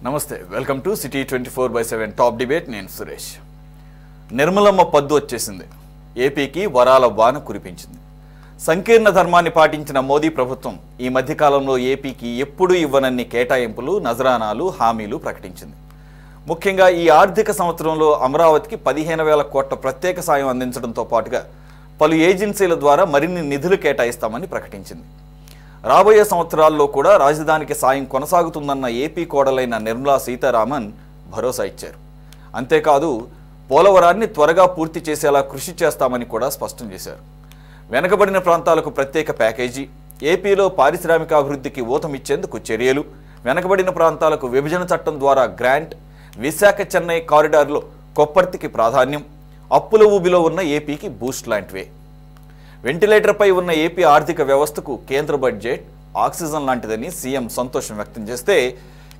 నమస్తే welcome to city 24/7 top debate నేను సురేష్. నిర్మలమ్మ పద్దు వచ్చేసింది. ఏపీకి వరాల వాన కురిపించింది. సంకీర్ణ ధర్మాన్ని పాటించిన మోదీ ప్రభుత్వం ఈ మధ్య కాలంలో ఏపీకి ఎప్పుడూ ఇవ్వనన్ని కేటాయింపులు, నజరానాలు, హామీలు ప్రకటించింది. ముఖ్యంగా ఈ ఆర్థిక సంవత్సరంలో అమరావతికి 15,000 కోట్ల ప్రత్యేక సాయం అందించడంతో పాటుగా పలు ఏజెన్సీల ద్వారా మరిన్ని నిధులు కేటాయిస్తామని ప్రకటించింది. రాబోయే సంవత్సరాల్లో కూడా రాజధానికి సాయం కొనసాగుతుందన్న ఏపీ కోడలైన నిర్మలా సీతారామన్ భరోసా ఇచ్చారు. అంతేకాదు పోలవరాన్ని త్వరగా పూర్తి చేసేలా కృషి చేస్తామని కూడా స్పష్టం చేశారు. వెనుకబడిన ప్రాంతాలకు ప్రత్యేక ప్యాకేజీ, ఏపీలో పారిశ్రామికాభివృద్ధికి ఊతమిచ్చేందుకు చర్యలు, వెనుకబడిన ప్రాంతాలకు విభజన చట్టం ద్వారా గ్రాంట్, విశాఖ చెన్నై కారిడార్లో కొప్పర్తికి ప్రాధాన్యం, అప్పుల ఊబిలో ఉన్న ఏపీకి బూస్ట్ లాంటివే. వెంటిలేటర్పై ఉన్న ఏపీ ఆర్థిక వ్యవస్థకు కేంద్ర బడ్జెట్ ఆక్సిజన్ లాంటిదని సీఎం సంతోషం వ్యక్తం చేస్తే,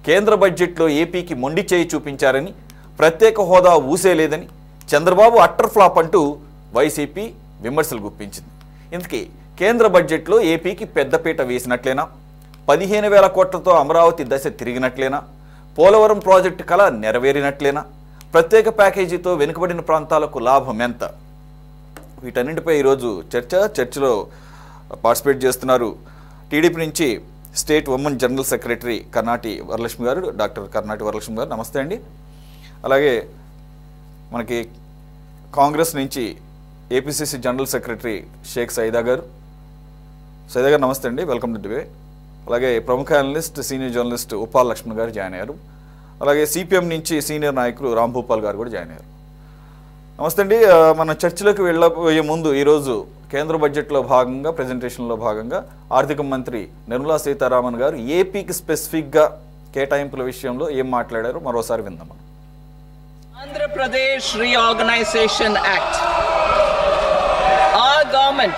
కేంద్ర బడ్జెట్లో ఏపీకి మొండి చేయి చూపించారని, ప్రత్యేక హోదా ఊసేలేదని, చంద్రబాబు అట్టర్ ఫ్లాప్ అంటూ వైసీపీ విమర్శలు గుప్పించింది. ఇంతకీ కేంద్ర బడ్జెట్లో ఏపీకి పెద్దపీట వేసినట్లేనా? 15,000 కోట్లతో అమరావతి దశ తిరిగినట్లేనా? పోలవరం ప్రాజెక్టు కళ నెరవేరినట్లేనా? ప్రత్యేక ప్యాకేజీతో వెనుకబడిన ప్రాంతాలకు లాభం ఎంత? వీటన్నింటిపై ఈరోజు చర్చలో పార్టిసిపేట్ చేస్తున్నారు టీడీపీ నుంచి state women general secretary Karnati Varalakshmi గారు, డాక్టర్ కర్నాటి వరలక్ష్మి గారు. నమస్తే అండి. అలాగే మనకి కాంగ్రెస్ నుంచి APCC general secretary Sheikh Saida గారు. సైదా గారు నమస్తే అండి, వెల్కమ్ టు డిబేట్. అలాగే ప్రముఖ analyst, senior journalist Uppala Laxman గారు జాయిన్ అయ్యారు. అలాగే సిపిఎం నుంచి సీనియర్ నాయకులు రాంభూపాల్ గారు కూడా జాయిన్ అయ్యారు. నమస్తే అండి. మన చర్చలోకి వెళ్ళబోయే ముందు ఈరోజు కేంద్ర బడ్జెట్లో భాగంగా, ప్రెజెంటేషన్లో భాగంగా ఆర్థిక మంత్రి నిర్మలా సీతారామన్ గారు ఏపీకి స్పెసిఫిక్గా కేటాయింపుల విషయంలో ఏం మాట్లాడారో మరోసారి విందాం. Pradesh Reorganization Act. Our government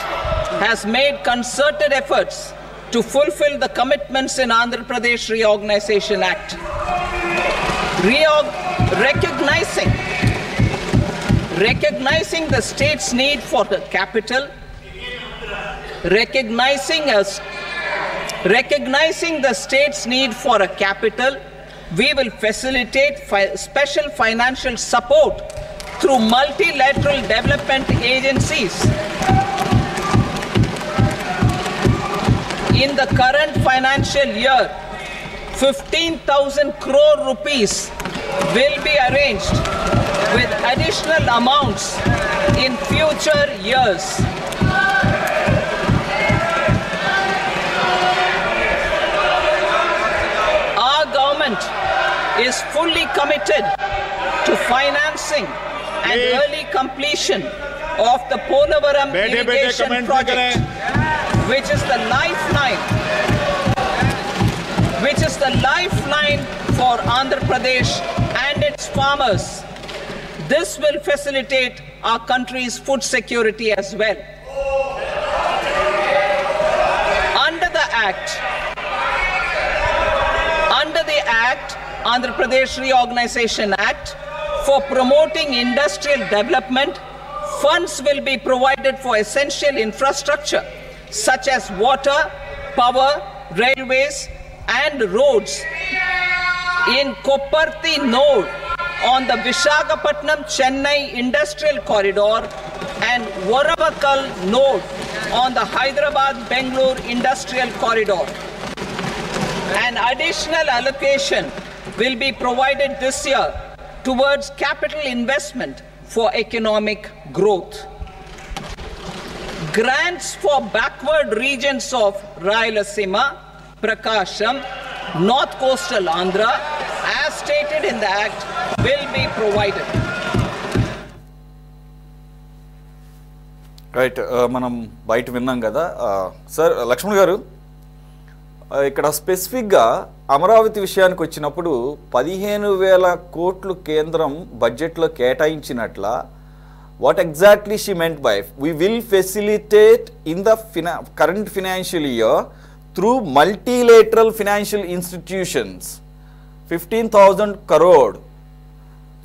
has made concerted efforts to fulfill the commitments in Andhra Pradesh Reorganization Act. Recognizing the state's need for the capital, recognizing the state's need for a capital, we will facilitate special financial support through multilateral development agencies. In the current financial year, 15,000 crore rupees will be arranged with additional amounts in future years. Our government is fully committed to financing and early completion of the Polavaram irrigation project, which is the lifeline for Andhra Pradesh and its farmers. This will facilitate our country's food security as well. Under the Act, Andhra Pradesh Reorganization Act, for promoting industrial development, funds will be provided for essential infrastructure such as water, power, railways and roads in Kopparthi node on the Visakhapatnam-Chennai industrial corridor and Varavakal node on the Hyderabad-Bangalore industrial corridor. An additional allocation will be provided this year towards capital investment for economic growth. Grants for backward regions of Rayalaseema, Prakasham, North Coastal Andhra, as stated in the Act, will be provided. Right, మనం బయట విన్నాం కదా. Sir Laxman గారు, ఇక్కడ స్పెసిఫిక్గా అమరావతి విషయానికి వచ్చినప్పుడు 15,000 కోట్లు కేంద్రం బడ్జెట్లో కేటాయించినట్ల, what exactly she meant by we will facilitate in the current financial year through multilateral financial institutions 15,000 crore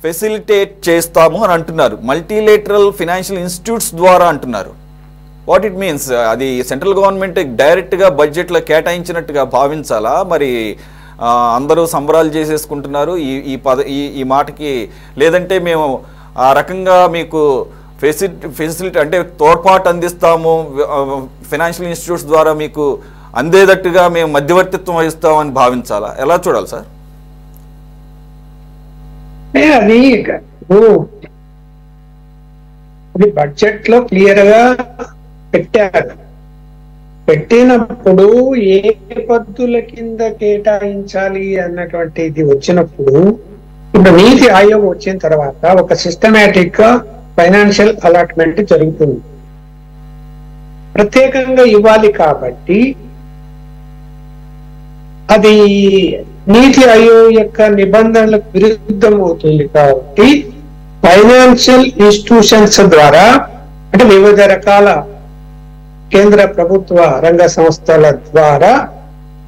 facilitate చేస్తాము అని అంటున్నారు. మల్టీలేటరల్ ఫినాన్షియల్ ఇన్స్టిట్యూట్స్ ద్వారా అంటున్నారు. What it means? అది సెంట్రల్ గవర్నమెంట్ డైరెక్ట్గా బడ్జెట్లో కేటాయించినట్టుగా భావించాలా? మరి అందరూ సంబరాలు చేసేసుకుంటున్నారు ఈ మాటకి. లేదంటే మేము ఆ రకంగా మీకు ఫెసిలిటీ అంటే తోడ్పాటు అందిస్తాము, ఫైనాన్షియల్ ఇన్స్టిట్యూట్స్ ద్వారా మీకు అందేటట్టుగా మేము మధ్యవర్తిత్వం వహిస్తామని భావించాలా? ఎలా చూడాలి సార్? అది బడ్జెట్ లో క్లియర్ గా పెట్టారు. పెట్టినప్పుడు ఏ పద్ధతుల కింద కేటాయించాలి అన్నటువంటిది వచ్చినప్పుడు, ఇప్పుడు నీతి ఆయోగ్ వచ్చిన తర్వాత ఒక సిస్టమేటిక్ గా ఫైనాన్షియల్ అలాట్మెంట్ జరుగుతుంది. ప్రత్యేకంగా ఇవ్వాలి కాబట్టి అది నీతి ఆయోగ్ యొక్క నిబంధనలకు విరుద్ధం అవుతుంది. కాబట్టి ఫైనాన్షియల్ ఇన్స్టిట్యూషన్స్ ద్వారా, అంటే వివిధ రకాల కేంద్ర ప్రభుత్వ రంగ సంస్థల ద్వారా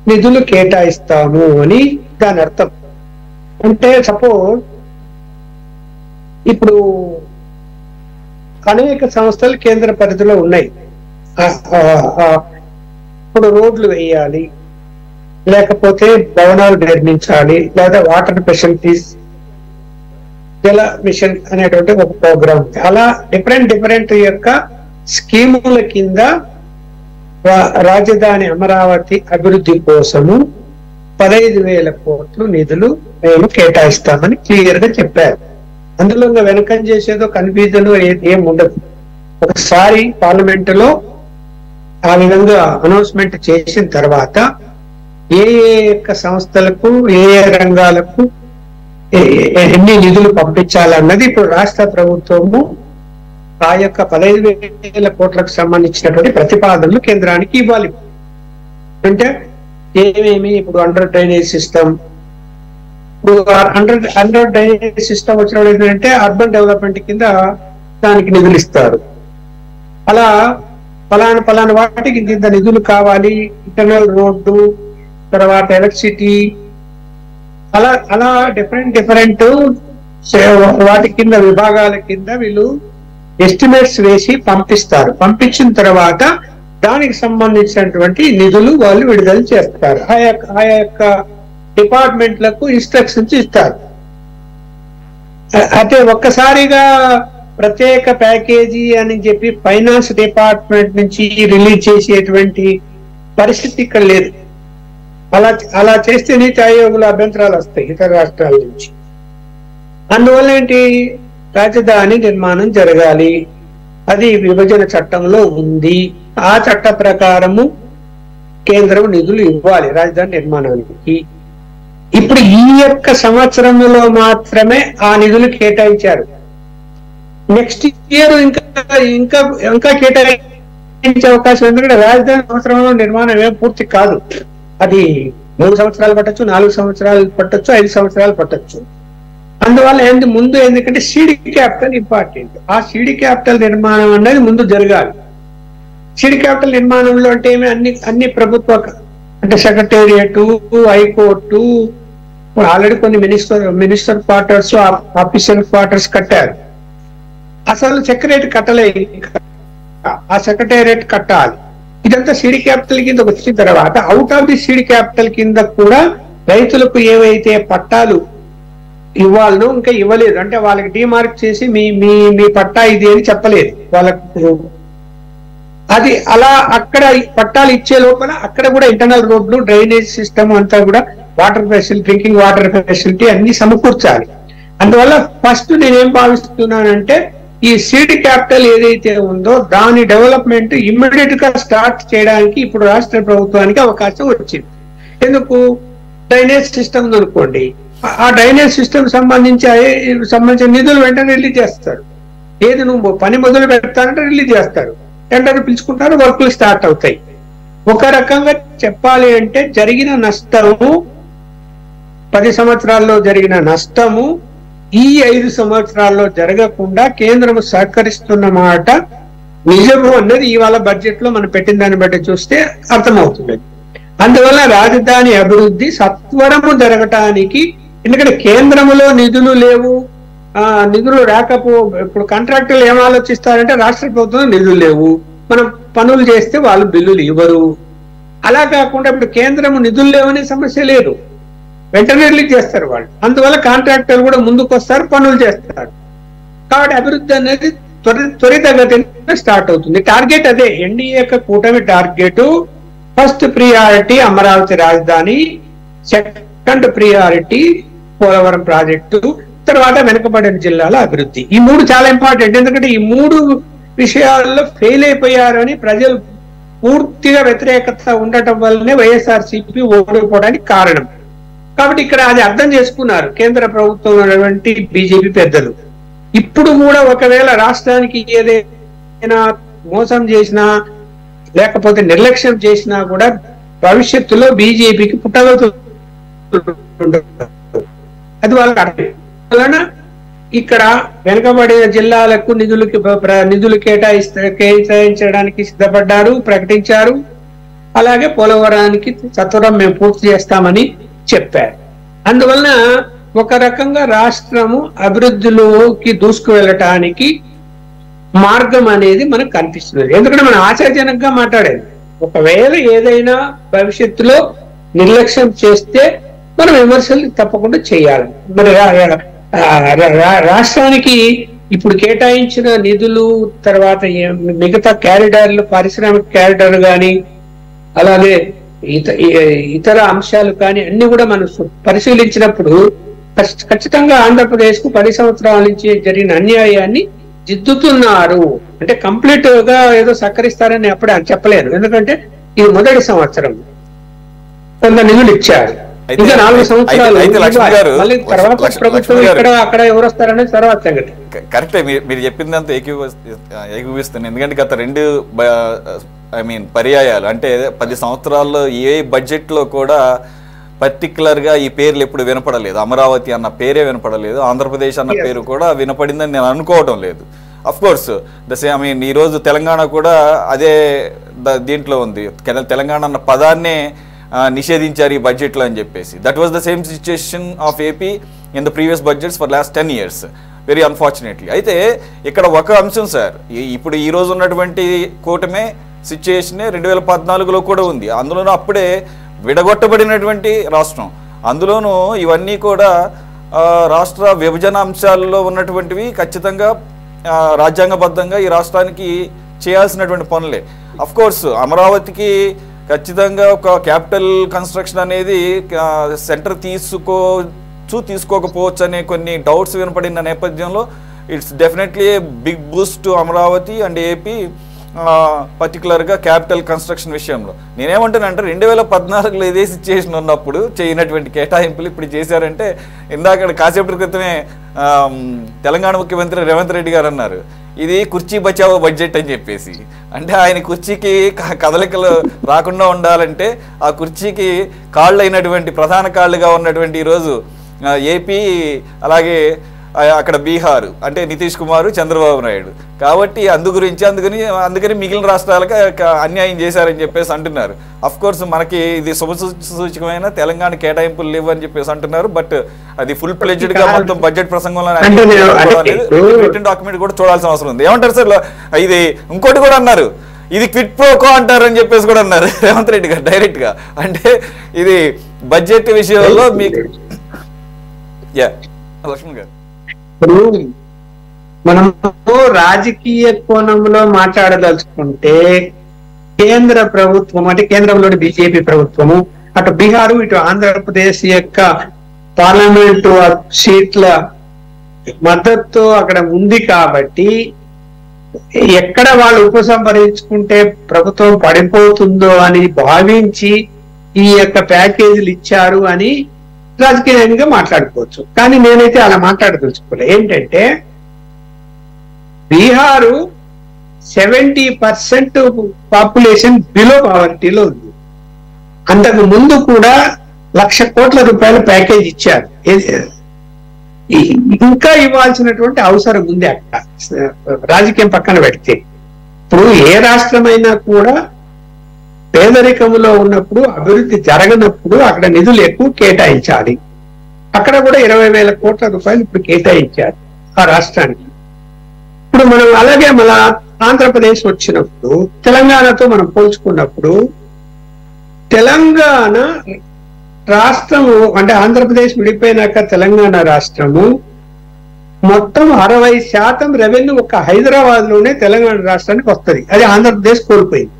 నిధులు కేటాయిస్తాము అని దాని అర్థం. అంటే సపోజ్ ఇప్పుడు అనేక సంస్థలు కేంద్ర పరిధిలో ఉన్నాయి. ఇప్పుడు రోడ్లు వేయాలి, లేకపోతే భవనాలు నిర్మించాలి, లేదా వాటర్ ఫెసిలిటీస్, జల మిషన్ అనేటువంటి ఒక ప్రోగ్రామ్. అలా డిఫరెంట్ యొక్క స్కీముల కింద రాజధాని అమరావతి అభివృద్ధి కోసము 15,000 కోట్లు నిధులు మేము కేటాయిస్తామని క్లియర్ గా చెప్పారు. అందులో ఇంకా వెనకం చేసేదో కన్ఫ్యూజన్ ఏం ఉండదు. ఒకసారి పార్లమెంట్ లో ఆ విధంగా అనౌన్స్మెంట్ చేసిన తర్వాత ఏ యొక్క సంస్థలకు, ఏ రంగాలకు ఎన్ని నిధులు పంపించాలన్నది ఇప్పుడు రాష్ట్ర ప్రభుత్వము ఆ యొక్క 15,000 కోట్లకు సంబంధించినటువంటి ప్రతిపాదనలు కేంద్రానికి ఇవ్వాలి. అంటే ఏమేమి ఇప్పుడు అండర్ డ్రైనేజ్ సిస్టమ్, ఇప్పుడు అండర్ డ్రైనేజ్ సిస్టమ్ వచ్చినప్పుడు ఏంటంటే అర్బన్ డెవలప్మెంట్ కింద దానికి నిధులు ఇస్తారు. అలా పలానా వాటికి ఇంత నిధులు కావాలి, ఇంటర్నల్ రోడ్డు, తర్వాత ఎలక్ట్రిసిటీ, అలా డిఫరెంట్ వాటి కింద విభాగాల కింద వీళ్ళు ఎస్టిమేట్స్ వేసి పంపిస్తారు. పంపించిన తర్వాత దానికి సంబంధించినటువంటి నిధులు వాళ్ళు విడుదల చేస్తారు. ఆ యొక్క డిపార్ట్మెంట్లకు ఇన్స్ట్రక్షన్స్ ఇస్తారు. అయితే ఒక్కసారిగా ప్రత్యేక ప్యాకేజీ అని చెప్పి ఫైనాన్స్ డిపార్ట్మెంట్ నుంచి రిలీజ్ చేసేటువంటి పరిస్థితి ఇక్కడ లేదు. అలా చేస్తే నీతి ఆయోగుల అభ్యంతరాలు వస్తాయి ఇతర రాష్ట్రాల నుంచి. అందువల్ల ఏంటి, రాజధాని నిర్మాణం జరగాలి, అది విభజన చట్టంలో ఉంది, ఆ చట్ట ప్రకారము కేంద్రం నిధులు ఇవ్వాలి రాజధాని నిర్మాణానికి. ఇప్పుడు ఈ యొక్క సంవత్సరంలో మాత్రమే ఆ నిధులు కేటాయించారు. నెక్స్ట్ ఇయర్ ఇంకా కేటాయించే అవకాశం, ఎందుకంటే రాజధాని సంవత్సరంలో నిర్మాణం ఏం పూర్తి కాదు. అది 3 సంవత్సరాలు పట్టొచ్చు, 4 సంవత్సరాలు పట్టొచ్చు, 5 సంవత్సరాలు పట్టొచ్చు. అందువల్ల ముందు ఎందుకంటే సీడీ క్యాపిటల్ ఇంపార్టెంట్. ఆ సీడీ క్యాపిటల్ నిర్మాణం అనేది ముందు జరగాలి. సీడీ క్యాపిటల్ నిర్మాణంలో అంటే ఏమి, అన్ని ప్రభుత్వ అంటే సెక్రటేరియట్, హైకోర్టు, ఆల్రెడీ కొన్ని మినిస్టర్ క్వార్టర్స్, ఆఫీషియల్ క్వార్టర్స్ కట్టారు. అసలు సెక్రటేరియట్ కట్టలే, ఆ సెక్రటేరియట్ కట్టాలి. ఇదంతా సీడీ క్యాపిటల్ కింద వచ్చిన తర్వాత out of the CD capital కింద కూడా రైతులకు ఏవైతే పట్టాలు ఇవ్వాలనో ఇంకా ఇవ్వలేదు. అంటే వాళ్ళకి డిమార్క్ చేసి మీ పట్టా ఇది అని చెప్పలేదు వాళ్ళకు. అది అలా అక్కడ పట్టాలు ఇచ్చే లోపల అక్కడ కూడా ఇంటర్నల్ రోడ్లు, డ్రైనేజ్ సిస్టమ్ అంతా కూడా, water facility, drinking water facility అన్ని సమకూర్చాలి. అందువల్ల ఫస్ట్ నేనేం భావిస్తున్నానంటే ఈ సీడీ క్యాపిటల్ ఏదైతే ఉందో దాని డెవలప్మెంట్ ఇమ్మీడియట్ గా స్టార్ట్ చేయడానికి ఇప్పుడు రాష్ట్ర ప్రభుత్వానికి అవకాశం వచ్చింది. ఎందుకు, డ్రైనేజ్ సిస్టమ్ అనుకోండి, ఆ డ్రైనేజ్ సిస్టమ్ సంబంధించిన నిధులు వెంటనే రిలీజ్ చేస్తారు. ఏది నువ్వు పని మొదలు పెడతానంటే రిలీజ్ చేస్తారు, టెండర్ పిలుచుకుంటారు, వర్క్లు స్టార్ట్ అవుతాయి. ఒక రకంగా చెప్పాలి అంటే జరిగిన నష్టము 10 సంవత్సరాల్లో జరిగిన నష్టము ఈ 5 సంవత్సరాల్లో జరగకుండా కేంద్రం సహకరిస్తున్న మాట నిజము అన్నది ఇవాళ బడ్జెట్ లో మనం పెట్టిన దాన్ని బట్టి చూస్తే అర్థమవుతుంది. అందువల్ల రాజధాని అభివృద్ధి సత్వరము జరగటానికి, ఎందుకంటే కేంద్రంలో నిధులు లేవు, నిధులు ఇప్పుడు కాంట్రాక్టర్లు ఏం ఆలోచిస్తారంటే రాష్ట్ర ప్రభుత్వం నిధులు లేవు, మనం పనులు చేస్తే వాళ్ళు బిల్లులు ఇవ్వరు. అలా కాకుండా ఇప్పుడు కేంద్రం నిధులు లేవనే సమస్య లేదు. వెంటనే రిలీజ్ చేస్తారు వాళ్ళు. అందువల్ల కాంట్రాక్టర్లు కూడా ముందుకు వస్తారు, పనులు చేస్తారు. కాబట్టి అభివృద్ధి అనేది త్వరితగతిన స్టార్ట్ అవుతుంది. టార్గెట్ అదే, ఎన్డీఏ యొక్క కూటమి టార్గెట్. ఫస్ట్ ప్రియారిటీ అమరావతి రాజధాని, సెకండ్ ప్రియారిటీ పోలవరం ప్రాజెక్టు, తర్వాత వెనుకబడిన జిల్లాల అభివృద్ధి. ఈ మూడు చాలా ఇంపార్టెంట్. ఎందుకంటే ఈ మూడు విషయాల్లో ఫెయిల్ అయిపోయారని ప్రజలు పూర్తిగా వ్యతిరేకత ఉండటం వల్లనే వైఎస్ఆర్సీపీ ఓడిపోవడానికి కారణం. కాబట్టి ఇక్కడ అది అర్థం చేసుకున్నారు కేంద్ర ప్రభుత్వం ఉన్నటువంటి బీజేపీ పెద్దలు. ఇప్పుడు కూడా ఒకవేళ రాష్ట్రానికి ఏదైనా మోసం చేసినా లేకపోతే నిర్లక్ష్యం చేసినా కూడా భవిష్యత్తులో బీజేపీకి పుట్టగలుగుతుంది. అది వాళ్ళకి అర్థం. వలన ఇక్కడ వెనుకబడిన జిల్లాలకు నిధులు కేటాయించడానికి సిద్ధపడ్డారు, ప్రకటించారు. అలాగే పోలవరానికి సత్వరం మేము పూర్తి చేస్తామని చెప్పారు. అందువలన ఒక రకంగా రాష్ట్రము అభివృద్ధిలోకి దూసుకు వెళ్ళటానికి మార్గం అనేది మనకు కనిపిస్తుంది. ఎందుకంటే మనం ఆశాజనకంగా మాట్లాడేది, ఒకవేళ ఏదైనా భవిష్యత్తులో నిర్లక్ష్యం చేస్తే మనం విమర్శలు తప్పకుండా చేయాలి. మరి రాష్ట్రానికి ఇప్పుడు కేటాయించిన నిధులు, తర్వాత మిగతా క్యారిడార్లు, పారిశ్రామిక క్యారిడార్ కానీ అలాగే ఇతర అంశాలు కానీ అన్ని కూడా మనం పరిశీలించినప్పుడు ఖచ్చితంగా ఆంధ్రప్రదేశ్ కు 10 సంవత్సరాల నుంచి జరిగిన అన్యాయాన్ని దిద్దుతున్నారు. అంటే కంప్లీట్ గా ఏదో సహకరిస్తారని అప్పుడే చెప్పలేదు. ఎందుకంటే ఇది మొదటి సంవత్సరం, కొంత నిధులు ఇచ్చారు. ఇంకా 4 సంవత్సరాలు మళ్ళీ తర్వాత ప్రభుత్వం ఇక్కడ అక్కడ ఎవరు వస్తారనేది తర్వాత సంగతి. కరెక్టే, మీరు చెప్పిందంతా ఏకీభవిస్తుంది. ఎందుకంటే గత 2 పర్యాయాలు అంటే 10 సంవత్సరాల్లో ఏ బడ్జెట్ లో కూడా పర్టికులర్ గా ఈ పేర్లు ఎప్పుడు వినపడలేదు. అమరావతి అన్న పేరే వినపడలేదు, ఆంధ్రప్రదేశ్ అన్న పేరు కూడా వినపడిందని నేను అనుకోవటం లేదు. అఫ్ కోర్స్ ఈ రోజు తెలంగాణ కూడా అదే దీంట్లో ఉంది. తెలంగాణ అన్న పదాన్నే నిషేధించారు ఈ బడ్జెట్లో అని చెప్పేసి. That was the same situation of AP in the previous budgets for last 10 years, very unfortunately. అయితే ఇక్కడ ఒక అంశం సార్, ఇప్పుడు ఈ రోజు ఉన్నటువంటి కూటమే సిచ్యుయేషనే 2014లో కూడా ఉంది. అందులోనూ అప్పుడే విడగొట్టబడినటువంటి రాష్ట్రం, అందులోనూ ఇవన్నీ కూడా రాష్ట్ర విభజన అంశాల్లో ఉన్నటువంటివి ఖచ్చితంగా రాజ్యాంగబద్ధంగా ఈ రాష్ట్రానికి చేయాల్సినటువంటి పనులే. అఫ్ కోర్స్ అమరావతికి ఖచ్చితంగా ఒక క్యాపిటల్ కన్స్ట్రక్షన్ అనేది సెంటర్ తీసుకోకపోవచ్చు అనే కొన్ని డౌట్స్ వినపడిన నేపథ్యంలో it's definitely big boost to Amaravati and AP, పర్టికులర్గా క్యాపిటల్ కన్స్ట్రక్షన్ విషయంలో. నేనేమంటానంటే 2014లో ఇదే సిచ్యుయేషన్ ఉన్నప్పుడు చేయనటువంటి కేటాయింపులు ఇప్పుడు చేశారంటే, ఇందాక కాసేపటి క్రితమే తెలంగాణ ముఖ్యమంత్రి రేవంత్ రెడ్డి గారు అన్నారు ఇది కుర్చీ బచావో బడ్జెట్ అని చెప్పేసి. అంటే ఆయన కుర్చీకి కదలికలు రాకుండా ఉండాలంటే ఆ కుర్చీకి కాళ్ళు అయినటువంటి ప్రధాన కాళ్ళుగా ఉన్నటువంటి ఈరోజు ఏపీ, అలాగే అక్కడ బీహార్ అంటే నితీష్ కుమార్, చంద్రబాబు నాయుడు. కాబట్టి అందుకని మిగిలిన రాష్ట్రాలకు అన్యాయం చేశారని చెప్పేసి అంటున్నారు. అఫ్ కోర్స్ మనకి ఇది శుభసూచకమైన తెలంగాణ కేటాయింపులు లేవు అని చెప్పేసి అంటున్నారు. బట్ అది ఫుల్ ప్లెడ్జ్డ్ గా మొత్తం బడ్జెట్ ప్రసంగంలో రిటన్ డాక్యుమెంట్ కూడా చూడాల్సిన అవసరం ఉంది. ఏమంటారు సార్ ఇది? ఇంకోటి కూడా అన్నారు, ఇది క్విట్ ప్రోకో అంటారు అని చెప్పేసి కూడా అన్నారు రేవంత్ రెడ్డి గారు డైరెక్ట్ గా. అంటే ఇది బడ్జెట్ విషయంలో మీకు లక్ష్మణ్ గారు మనం రాజకీయ కోణంలో మాట్లాడదలుచుకుంటే కేంద్ర ప్రభుత్వం అంటే కేంద్రంలోని బీజేపీ ప్రభుత్వము, అటు బీహారు ఇటు ఆంధ్రప్రదేశ్ యొక్క పార్లమెంటు సీట్ల మద్దతు అక్కడ ఉంది. కాబట్టి ఎక్కడ వాళ్ళు ఉపసంహరించుకుంటే ప్రభుత్వం పడిపోతుందో అని భావించి ఈ యొక్క ప్యాకేజీలు ఇచ్చారు అని రాజకీయంగా మాట్లాడుకోవచ్చు. కానీ నేనైతే అలా మాట్లాడదలుచుకోలే. ఏంటంటే బీహారు 70% పాపులేషన్ బిలో పావర్టీలో ఉంది. అంతకు ముందు కూడా 1,00,000 కోట్ల రూపాయల ప్యాకేజ్ ఇచ్చారు. ఇంకా ఇవ్వాల్సినటువంటి అవసరం ఉంది. అక్కడ రాజకీయం పక్కన పెడితే ఇప్పుడు ఏ రాష్ట్రమైనా కూడా పేదరికంలో ఉన్నప్పుడు, అభివృద్ధి జరగనప్పుడు అక్కడ నిధులు ఎక్కువ కేటాయించాలి. అక్కడ కూడా 20,000 కోట్ల రూపాయలు ఇప్పుడు కేటాయించారు ఆ రాష్ట్రానికి. ఇప్పుడు మనం అలాగే మన ఆంధ్రప్రదేశ్ వచ్చినప్పుడు తెలంగాణతో మనం పోల్చుకున్నప్పుడు తెలంగాణ రాష్ట్రము అంటే ఆంధ్రప్రదేశ్ విడిపోయినాక తెలంగాణ రాష్ట్రము మొత్తం 60% రెవెన్యూ ఒక హైదరాబాద్ లోనే తెలంగాణ రాష్ట్రానికి వస్తుంది. అది ఆంధ్రప్రదేశ్ కోల్పోయింది.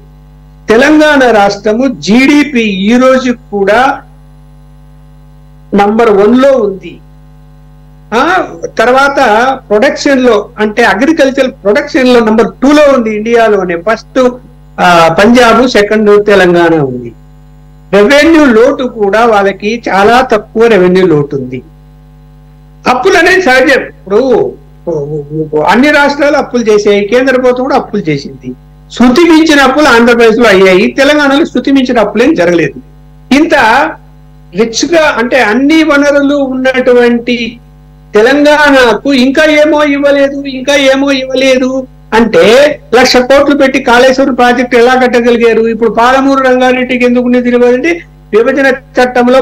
తెలంగాణ రాష్ట్రము జీడిపి ఈ రోజు కూడా నంబర్ 1 లో ఉంది. తర్వాత ప్రొడక్షన్ లో అంటే అగ్రికల్చర్ ప్రొడక్షన్ లో నంబర్ 2 లో ఉంది ఇండియాలోనే. ఫస్ట్ పంజాబ్, సెకండ్ తెలంగాణ ఉంది. రెవెన్యూ లోటు కూడా వాళ్ళకి చాలా తక్కువ రెవెన్యూ లోటు ఉంది. అప్పులు అనేది సహజం. ఇప్పుడు అన్ని రాష్ట్రాలు అప్పులు చేసాయి, కేంద్ర ప్రభుత్వం కూడా అప్పులు చేసింది. శృతి మించిన అప్పులు ఆంధ్రప్రదేశ్ లో అయ్యాయి, తెలంగాణలో శృతి మించిన అప్పులు ఏం జరగలేదు. ఇంత రిచ్ గా అంటే అన్ని వనరులు ఉన్నటువంటి తెలంగాణకు ఇంకా ఏమో ఇవ్వలేదు అంటే 1,00,000 కోట్లు పెట్టి కాళేశ్వరం ప్రాజెక్టు ఎలా కట్టగలిగారు? ఇప్పుడు పాలమూరు రంగారెడ్డికి ఎందుకు నిధులు ఇవ్వాలంటే విభజన చట్టంలో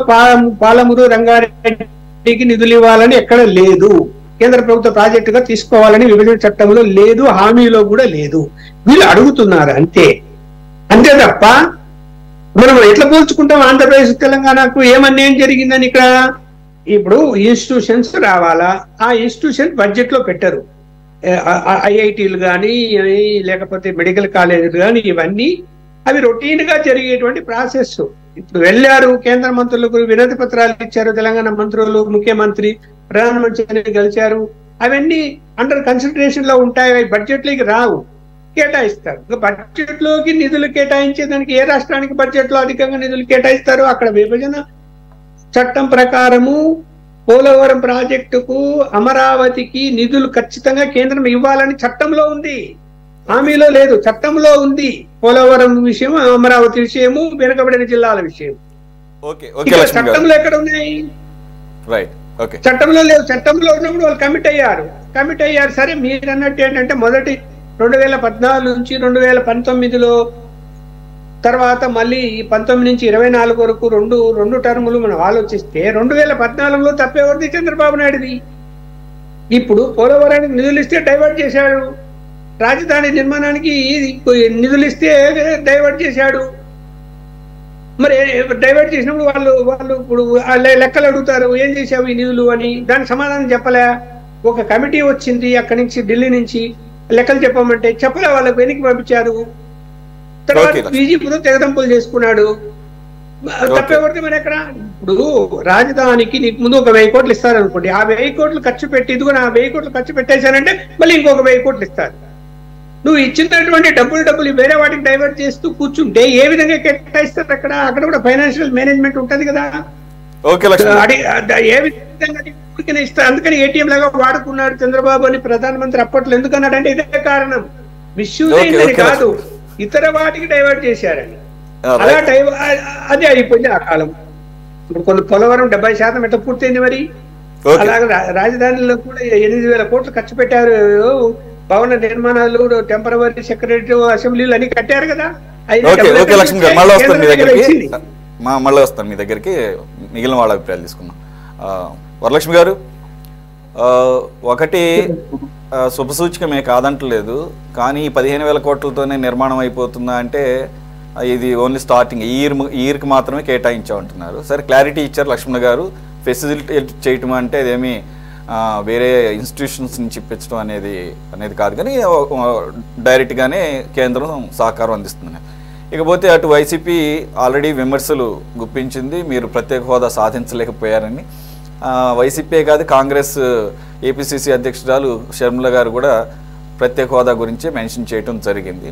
పాలమూరు రంగారెడ్డికి నిధులు ఇవ్వాలని ఎక్కడ లేదు. కేంద్ర ప్రభుత్వ ప్రాజెక్టుగా తీసుకోవాలని విభజన చట్టంలో లేదు, హామీలో కూడా లేదు. వీళ్ళు అడుగుతున్నారు అంతే తప్ప మనం ఎట్లా పోల్చుకుంటాం ఆంధ్రప్రదేశ్ తెలంగాణకు ఏం జరిగిందని? ఇక్కడ ఇప్పుడు ఇన్స్టిట్యూషన్స్ రావాలా, ఆ ఇన్స్టిట్యూషన్ బడ్జెట్ లో పెట్టరు. ఐఐటీలు కానీ లేకపోతే మెడికల్ కాలేజీలు కానీ ఇవన్నీ అవి రొటీన్ గా జరిగేటువంటి ప్రాసెస్. ఇప్పుడు వెళ్ళారు కేంద్ర మంత్రులకు వినతి పత్రాలు ఇచ్చారు, తెలంగాణ మంత్రులు, ముఖ్యమంత్రి, ప్రధానమంత్రిని కలిశారు. అవన్నీ అండర్ కన్సిడరేషన్ లో ఉంటాయి, అవి బడ్జెట్ లోకి రావు, కేటాయిస్తారు. బడ్జెట్ లోకి నిధులు కేటాయించేదానికి ఏ రాష్ట్రానికి బడ్జెట్ లో అధికంగా నిధులు కేటాయిస్తారు? అక్కడ విభజన చట్టం ప్రకారము పోలవరం ప్రాజెక్టుకు, అమరావతికి నిధులు ఖచ్చితంగా కేంద్రం ఇవ్వాలని చట్టంలో ఉంది, హామీలో లేదు, చట్టంలో ఉంది. పోలవరం విషయం, అమరావతి విషయము, వెనుకబడిన జిల్లాల విషయం. చట్టంలో ఎక్కడ ఉన్నాయి? చట్టంలో లేవు. చట్టంలో ఉన్నప్పుడు వాళ్ళు కమిట్ అయ్యారు. సరే మీరు అన్నట్టు ఏంటంటే మొదటి 2014 నుంచి 2019లో తర్వాత మళ్ళీ 19 నుంచి 24 వరకు రెండు టర్ములు మనం ఆలోచిస్తే 2014లో తప్పేవరిది? చంద్రబాబు నాయుడుది. ఇప్పుడు పోలవరానికి నిధులు ఇస్తే డైవర్ట్ చేశాడు, రాజధాని నిర్మాణానికి నిధులు ఇస్తే డైవర్ట్ చేశాడు. మరి డైవర్ట్ చేసినప్పుడు వాళ్ళు ఇప్పుడు లెక్కలు అడుగుతారు, ఏం చేశావు ఈ నిధులు అని. దానికి సమాధానం చెప్పలే. ఒక కమిటీ వచ్చింది అక్కడి నుంచి, ఢిల్లీ నుంచి, లెక్కలు చెప్పమంటే చెప్పలే, వాళ్ళకి వెనక్కి పంపించారు. తర్వాత బీజేపీలో తెగదంపులు చేసుకున్నాడు. తప్పేవరిది మరి ఎక్కడ? ఇప్పుడు రాజధానికి నీకు ముందు ఒక 1000 కోట్లు ఇస్తారనుకోండి, ఆ 1000 కోట్లు ఖర్చు పెట్టి, ఇదిగో నా 1000 కోట్లు ఖర్చు పెట్టేశానంటే మళ్ళీ ఇంకొక 1000 కోట్లు ఇస్తారు. నువ్వు ఇచ్చినటువంటి డబ్బులు వేరే వాటికి డైవర్ట్ చేస్తూ కూర్చుంటే ఏ విధంగా కేటాయిస్తారు? అక్కడ కూడా ఫైనాన్షియల్ మేనేజ్మెంట్ ఉంటది కదా, ఏ విధంగా ఇస్తారు. అందుకని ఏటీఎం లాగా వాడుకున్నాడు చంద్రబాబు అని ప్రధానమంత్రి అప్పట్లో ఎందుకన్నాడు అంటే ఇదే కారణం. మిస్యూజ్ కాదు, ఇతర వాటికి డైవర్ట్ చేశారని. అలా అదే అయిపోయింది ఆ కాలం. ఇప్పుడు కొన్ని పోలవరం 70% ఎట్లా పూర్తయింది మరి. అలాగే రాజధానిలో కూడా 8,000 కోట్లు ఖర్చు పెట్టారు. భవన నిర్మాణాలు, టెంపరవరీ సెక్రటరీ, అసెంబ్లీలు అన్ని కట్టారు కదా. మళ్ళీ వస్తాను మీ దగ్గరికి, మిగిలిన వాళ్ళ అభిప్రాయాలు తీసుకున్నాం. వరలక్ష్మి గారు, ఒకటి శుభసూచకమే కాదంటలేదు, కానీ 15,000 కోట్లతోనే నిర్మాణం అయిపోతుందా అంటే ఇది ఓన్లీ స్టార్టింగ్. ఈ ఇయర్కి మాత్రమే కేటాయించామంటున్నారు. సరే, క్లారిటీ ఇచ్చారు లక్ష్మణ గారు. ఫెసిలిటేట్ చేయటం అంటే అదేమి వేరే ఇన్స్టిట్యూషన్స్ నుంచి ఇప్పించడం అనేది కాదు, కానీ డైరెక్ట్గానే కేంద్రం సహకారం అందిస్తుంది. ఇకపోతే అటు వైసీపీ ఆల్రెడీ విమర్శలు గుప్పించింది, మీరు ప్రత్యేక హోదా సాధించలేకపోయారని. వైసీపీ కాదు, కాంగ్రెస్ ఏపీసీసీ అధ్యక్షురాలు షర్మిల గారు కూడా ప్రత్యేక హోదా గురించి మెన్షన్ చేయడం జరిగింది.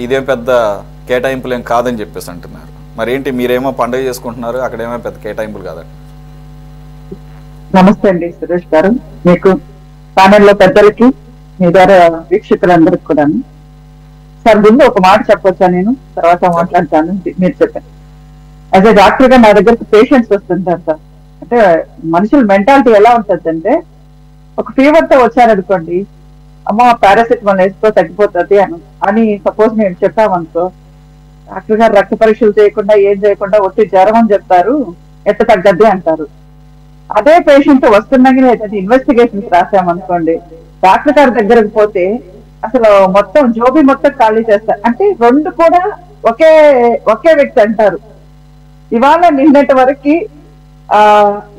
ఇదేం పెద్ద కేటాయింపులు ఏం కాదని చెప్పేసి అంటున్నారు. మరేంటి, మీరేమో పండుగ చేసుకుంటున్నారు, అక్కడేమో పెద్ద కేటాయింపులు కాదండి. నమస్తే అండి సురేష్ గారు, మీకు ప్యానెల్లో పెద్దలకి, మీ ద్వారా వీక్షకులందరికి కూడా. సార్, ముందు ఒక మాట చెప్పొచ్చా? నేను తర్వాత మాట్లాడతాను, మీరు చెప్పండి. యాజ్ ఏ డాక్టర్ గా నా దగ్గరకు పేషెంట్స్ వస్తుంటారు సార్. అంటే మనుషుల మెంటాలిటీ ఎలా ఉంటుందంటే, ఒక ఫీవర్ తో వచ్చారనుకోండి, అమ్మ పారాసిటమాల్ వేసుకో తగ్గిపోతుంది అని సపోజ్ మేము చెప్పామనుకో, డాక్టర్ గారు రక్త పరీక్షలు చేయకుండా ఏం చేయకుండా ఒట్టి జ్వరం అని చెప్తారు, ఎట్ట తగ్గద్ది అంటారు. అదే పేషెంట్ వస్తున్నాగానే ఇన్వెస్టిగేషన్స్ రాసామనుకోండి, డాక్టర్ గారి దగ్గరకు పోతే అసలు మొత్తం జోబీ మొత్తం ఖాళీ చేస్తారు. అంటే రెండు కూడా ఒకే వ్యక్తి అంటారు. ఇవాళ నిన్నటి వరకు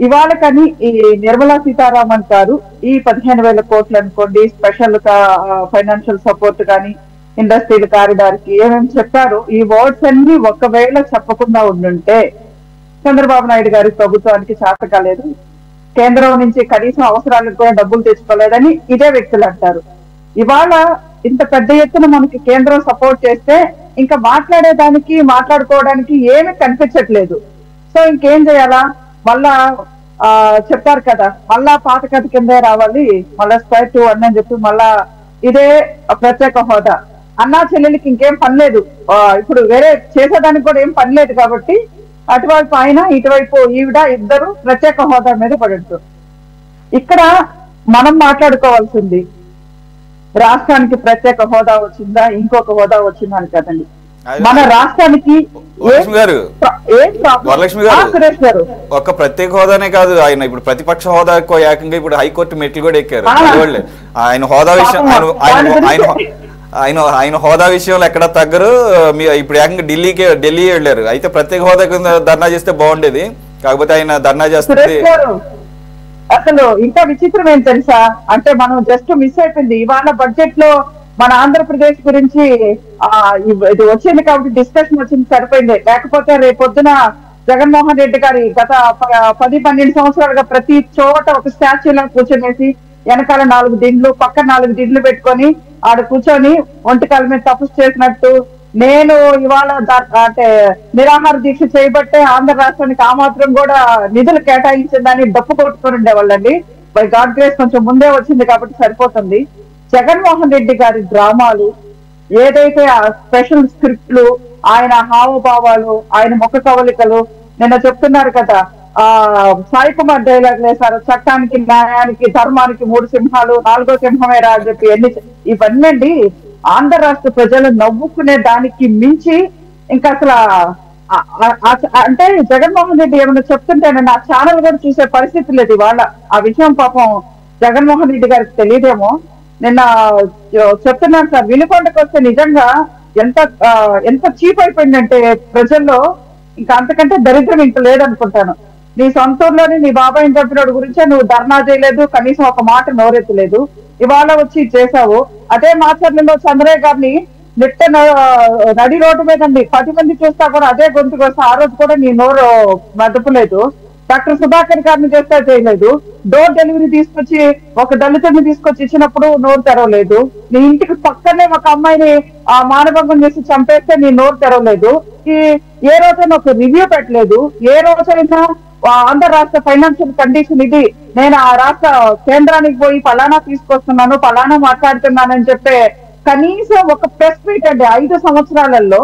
ఇవాళ కానీ ఈ నిర్మలా సీతారామన్ గారు ఈ 15,000 కోట్లు అనుకోండి, స్పెషల్ ఫైనాన్షియల్ సపోర్ట్ కానీ, ఇండస్ట్రియల్ కారిడార్ కి ఏమేమి చెప్పారో ఈ వర్డ్స్ అన్ని ఒకవేళ చెప్పకుండా ఉండుంటే చంద్రబాబు నాయుడు గారి ప్రభుత్వానికి చేత కాలేదు, కేంద్రం నుంచి కనీసం అవసరాలకు కూడా డబ్బులు తెచ్చుకోలేదని ఇదే వ్యక్తులు అంటారు. ఇవాళ ఇంత పెద్ద ఎత్తున మనకి కేంద్రం సపోర్ట్ చేస్తే ఇంకా మాట్లాడేదానికి మాట్లాడుకోవడానికి ఏమీ కనిపించట్లేదు. సో ఇంకేం చేయాలా, మళ్ళా చెప్పారు కదా మళ్ళా పాత కథ కిందే రావాలి, మళ్ళా స్క్వేర్ 2 అని చెప్పి మళ్ళా ఇదే ప్రత్యేక హోదా. అన్నా చెల్లెలకి ఇంకేం పని లేదు, ఇప్పుడు వేరే చేసేదానికి కూడా ఏం పని లేదు కాబట్టి అటువైపు ఆయన ఇటువైపు ఈవిడ ఇద్దరు ప్రత్యేక హోదా మీద పడుతుంది. ఇక్కడ మనం మాట్లాడుకోవాల్సింది రాష్ట్రానికి ప్రత్యేక హోదా వచ్చిందా ఇంకొక హోదా వచ్చిందా అని కదండి. మన రాష్ట్రానికి వరలక్ష్మి గారు ఒక ప్రత్యేక హోదానే కాదు, ఆయన ఇప్పుడు ప్రతిపక్ష హోదా ఏకంగా ఇప్పుడు హైకోర్టు మెట్లు కూడా ఎక్కారు. ఆయన హోదా విషయం ఆయన హోదా విషయంలో ఎక్కడ తగ్గరు. ఇప్పుడు ఏకంగా ఢిల్లీ వెళ్ళారు. అయితే ప్రత్యేక హోదా కింద ధర్నా చేస్తే బాగుండేది, కాకపోతే ఆయన ధర్నా చేస్తుంది. అసలు ఇంకా విచిత్రం ఏం తెలుసా, అంటే మనం జస్ట్ మిస్ అయిపోయింది. ఇవాళ బడ్జెట్ లో మన ఆంధ్రప్రదేశ్ గురించి ఇది వచ్చింది కాబట్టి డిస్కషన్ వచ్చింది, సరిపోయింది. లేకపోతే రేపొద్దున జగన్మోహన్ రెడ్డి గారి గత 10-12 సంవత్సరాలుగా ప్రతి చోట ఒక స్టాచ్యూలో కూర్చొనేసి వెనకాల 4 దిండ్లు పక్క 4 దిండ్లు పెట్టుకొని ఆడ కూర్చొని ఒంటికాల మీద తపస్సు చేసినట్టు నేను ఇవాళ అంటే నిరాహార దీక్ష చేయబట్టే ఆంధ్ర రాష్ట్రానికి ఆ మాత్రం కూడా నిధులు కేటాయించిందని డప్పు కొట్టుకొని ఉండేవాళ్ళండి. బై గాడ్ గ్రేస్ కొంచెం ముందే వచ్చింది కాబట్టి సరిపోతుంది. జగన్మోహన్ రెడ్డి గారి డ్రామాలు ఏదైతే ఆ స్పెషల్ స్క్రిప్ట్లు, ఆయన హావభావాలు, ఆయన ముఖ కవలికలు, నిన్న చెప్తున్నారు కదా సాయి కుమార్ డైలాగ్ వేశారు, చట్టానికి న్యాయానికి ధర్మానికి 3 సింహాలు 4వ సింహమే రా అని చెప్పి ఇవన్నీ అండి ఆంధ్ర రాష్ట్ర ప్రజలు నవ్వుకునే దానికి మించి ఇంకా అసలు అంటే జగన్మోహన్ రెడ్డి ఏమైనా చెప్తుంటేనండి ఆ ఛానల్ కూడా చూసే పరిస్థితి లేదు ఇవాళ. ఆ విషయం పాపం జగన్మోహన్ రెడ్డి గారికి తెలియదేమో. నిన్న చెప్తున్నాను సార్, వినుకొండకు వస్తే నిజంగా ఎంత చీప్ అయిపోయిందంటే ప్రజల్లో ఇంకా అంతకంటే దరిద్రం ఇంకా లేదనుకుంటాను. నీ సొంత ఊర్లోని నీ బాబాయ్ చంపినోడు గురించే నువ్వు ధర్నా చేయలేదు, కనీసం ఒక మాట నోరెత్తలేదు. ఇవాళ వచ్చి చేశావు. అదే మాచర్లలో చంద్రయ్య గారిని నెట్ట నడి రోడ్డు మీదండి 10 మంది చూస్తా కూడా అదే గొంతుకు వస్తే ఆ రోజు కూడా నీ నోరు మెదపలేదు. డాక్టర్ సుధాకర్ గారిని చేస్తే చేయలేదు. డోర్ డెలివరీ తీసుకొచ్చి ఒక దళితుడిని తీసుకొచ్చి ఇచ్చినప్పుడు నోరు తెరవలేదు. నీ ఇంటికి పక్కనే ఒక అమ్మాయిని మానభంగం చేసి చంపేస్తే నీ నోరు తెరవలేదు. ఏ రోజైనా ఒక రివ్యూ పెట్టలేదు. ఏ రోజైనా ఆంధ్ర రాష్ట్ర ఫైనాన్షియల్ కండిషన్ ఇది, నేను ఆ రాష్ట్ర కేంద్రానికి పోయి ఫలానా తీసుకొస్తున్నాను ఫలానా మాట్లాడుతున్నానని చెప్పే కనీసం ఒక ప్రెస్ మీట్ అండి 5 సంవత్సరాలలో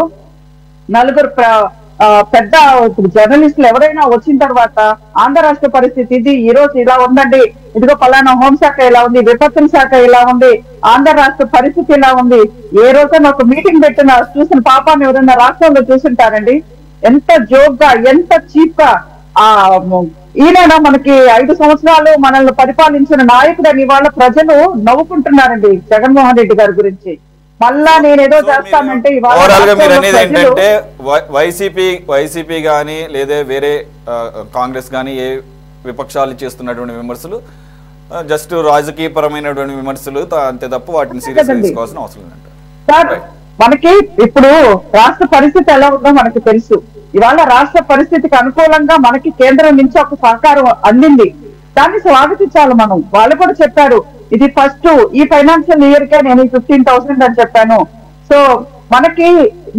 4 పెద్ద జర్నలిస్టులు ఎవరైనా వచ్చిన తర్వాత ఆంధ్ర రాష్ట్ర పరిస్థితి ఇది, ఈ రోజు ఇలా ఉందండి, ఇదిగో ఫలానా హోంశాఖ ఇలా ఉంది, విపత్తుల శాఖ ఇలా ఉంది, ఆంధ్ర రాష్ట్ర పరిస్థితి ఇలా ఉంది, ఏ రోజైనా ఒక మీటింగ్ పెట్టిన చూసిన పాపాన్ని ఎవరైనా రాష్ట్రంలో చూసుంటారండి? ఎంత జోక్ గా ఎంత చీప్ గా ఈయన మనకి 5 సంవత్సరాలు మనల్ని పరిపాలించిన నాయకుడు అని ఇవాళ ప్రజలు నవ్వుకుంటున్నారండి జగన్మోహన్ రెడ్డి గారి గురించి. మళ్ళా నేనేదో చేస్తానంటే ఏంటంటే వైసీపీ గానీ లేదా వేరే కాంగ్రెస్ గానీ ఏ విపక్షాలు చేస్తున్నటువంటి విమర్శలు జస్ట్ రాజకీయ పరమైనటువంటి విమర్శలు అంతే తప్ప వాటిని సీరియస్ తీసుకోవాల్సిన అవసరం లేదంట. సార్ మనకి ఇప్పుడు రాష్ట్ర పరిస్థితి ఎలా ఉందో మనకి తెలుసు. ఇవాళ రాష్ట్ర పరిస్థితికి అనుకూలంగా మనకి కేంద్రం నుంచి ఒక సహకారం అందింది, దాన్ని స్వాగతించాలి మనం. వాళ్ళు కూడా చెప్పారు ఇది ఫస్ట్ ఈ ఫైనాన్షియల్ ఇయర్ కే నేను 15,000 అని చెప్పాను. సో మనకి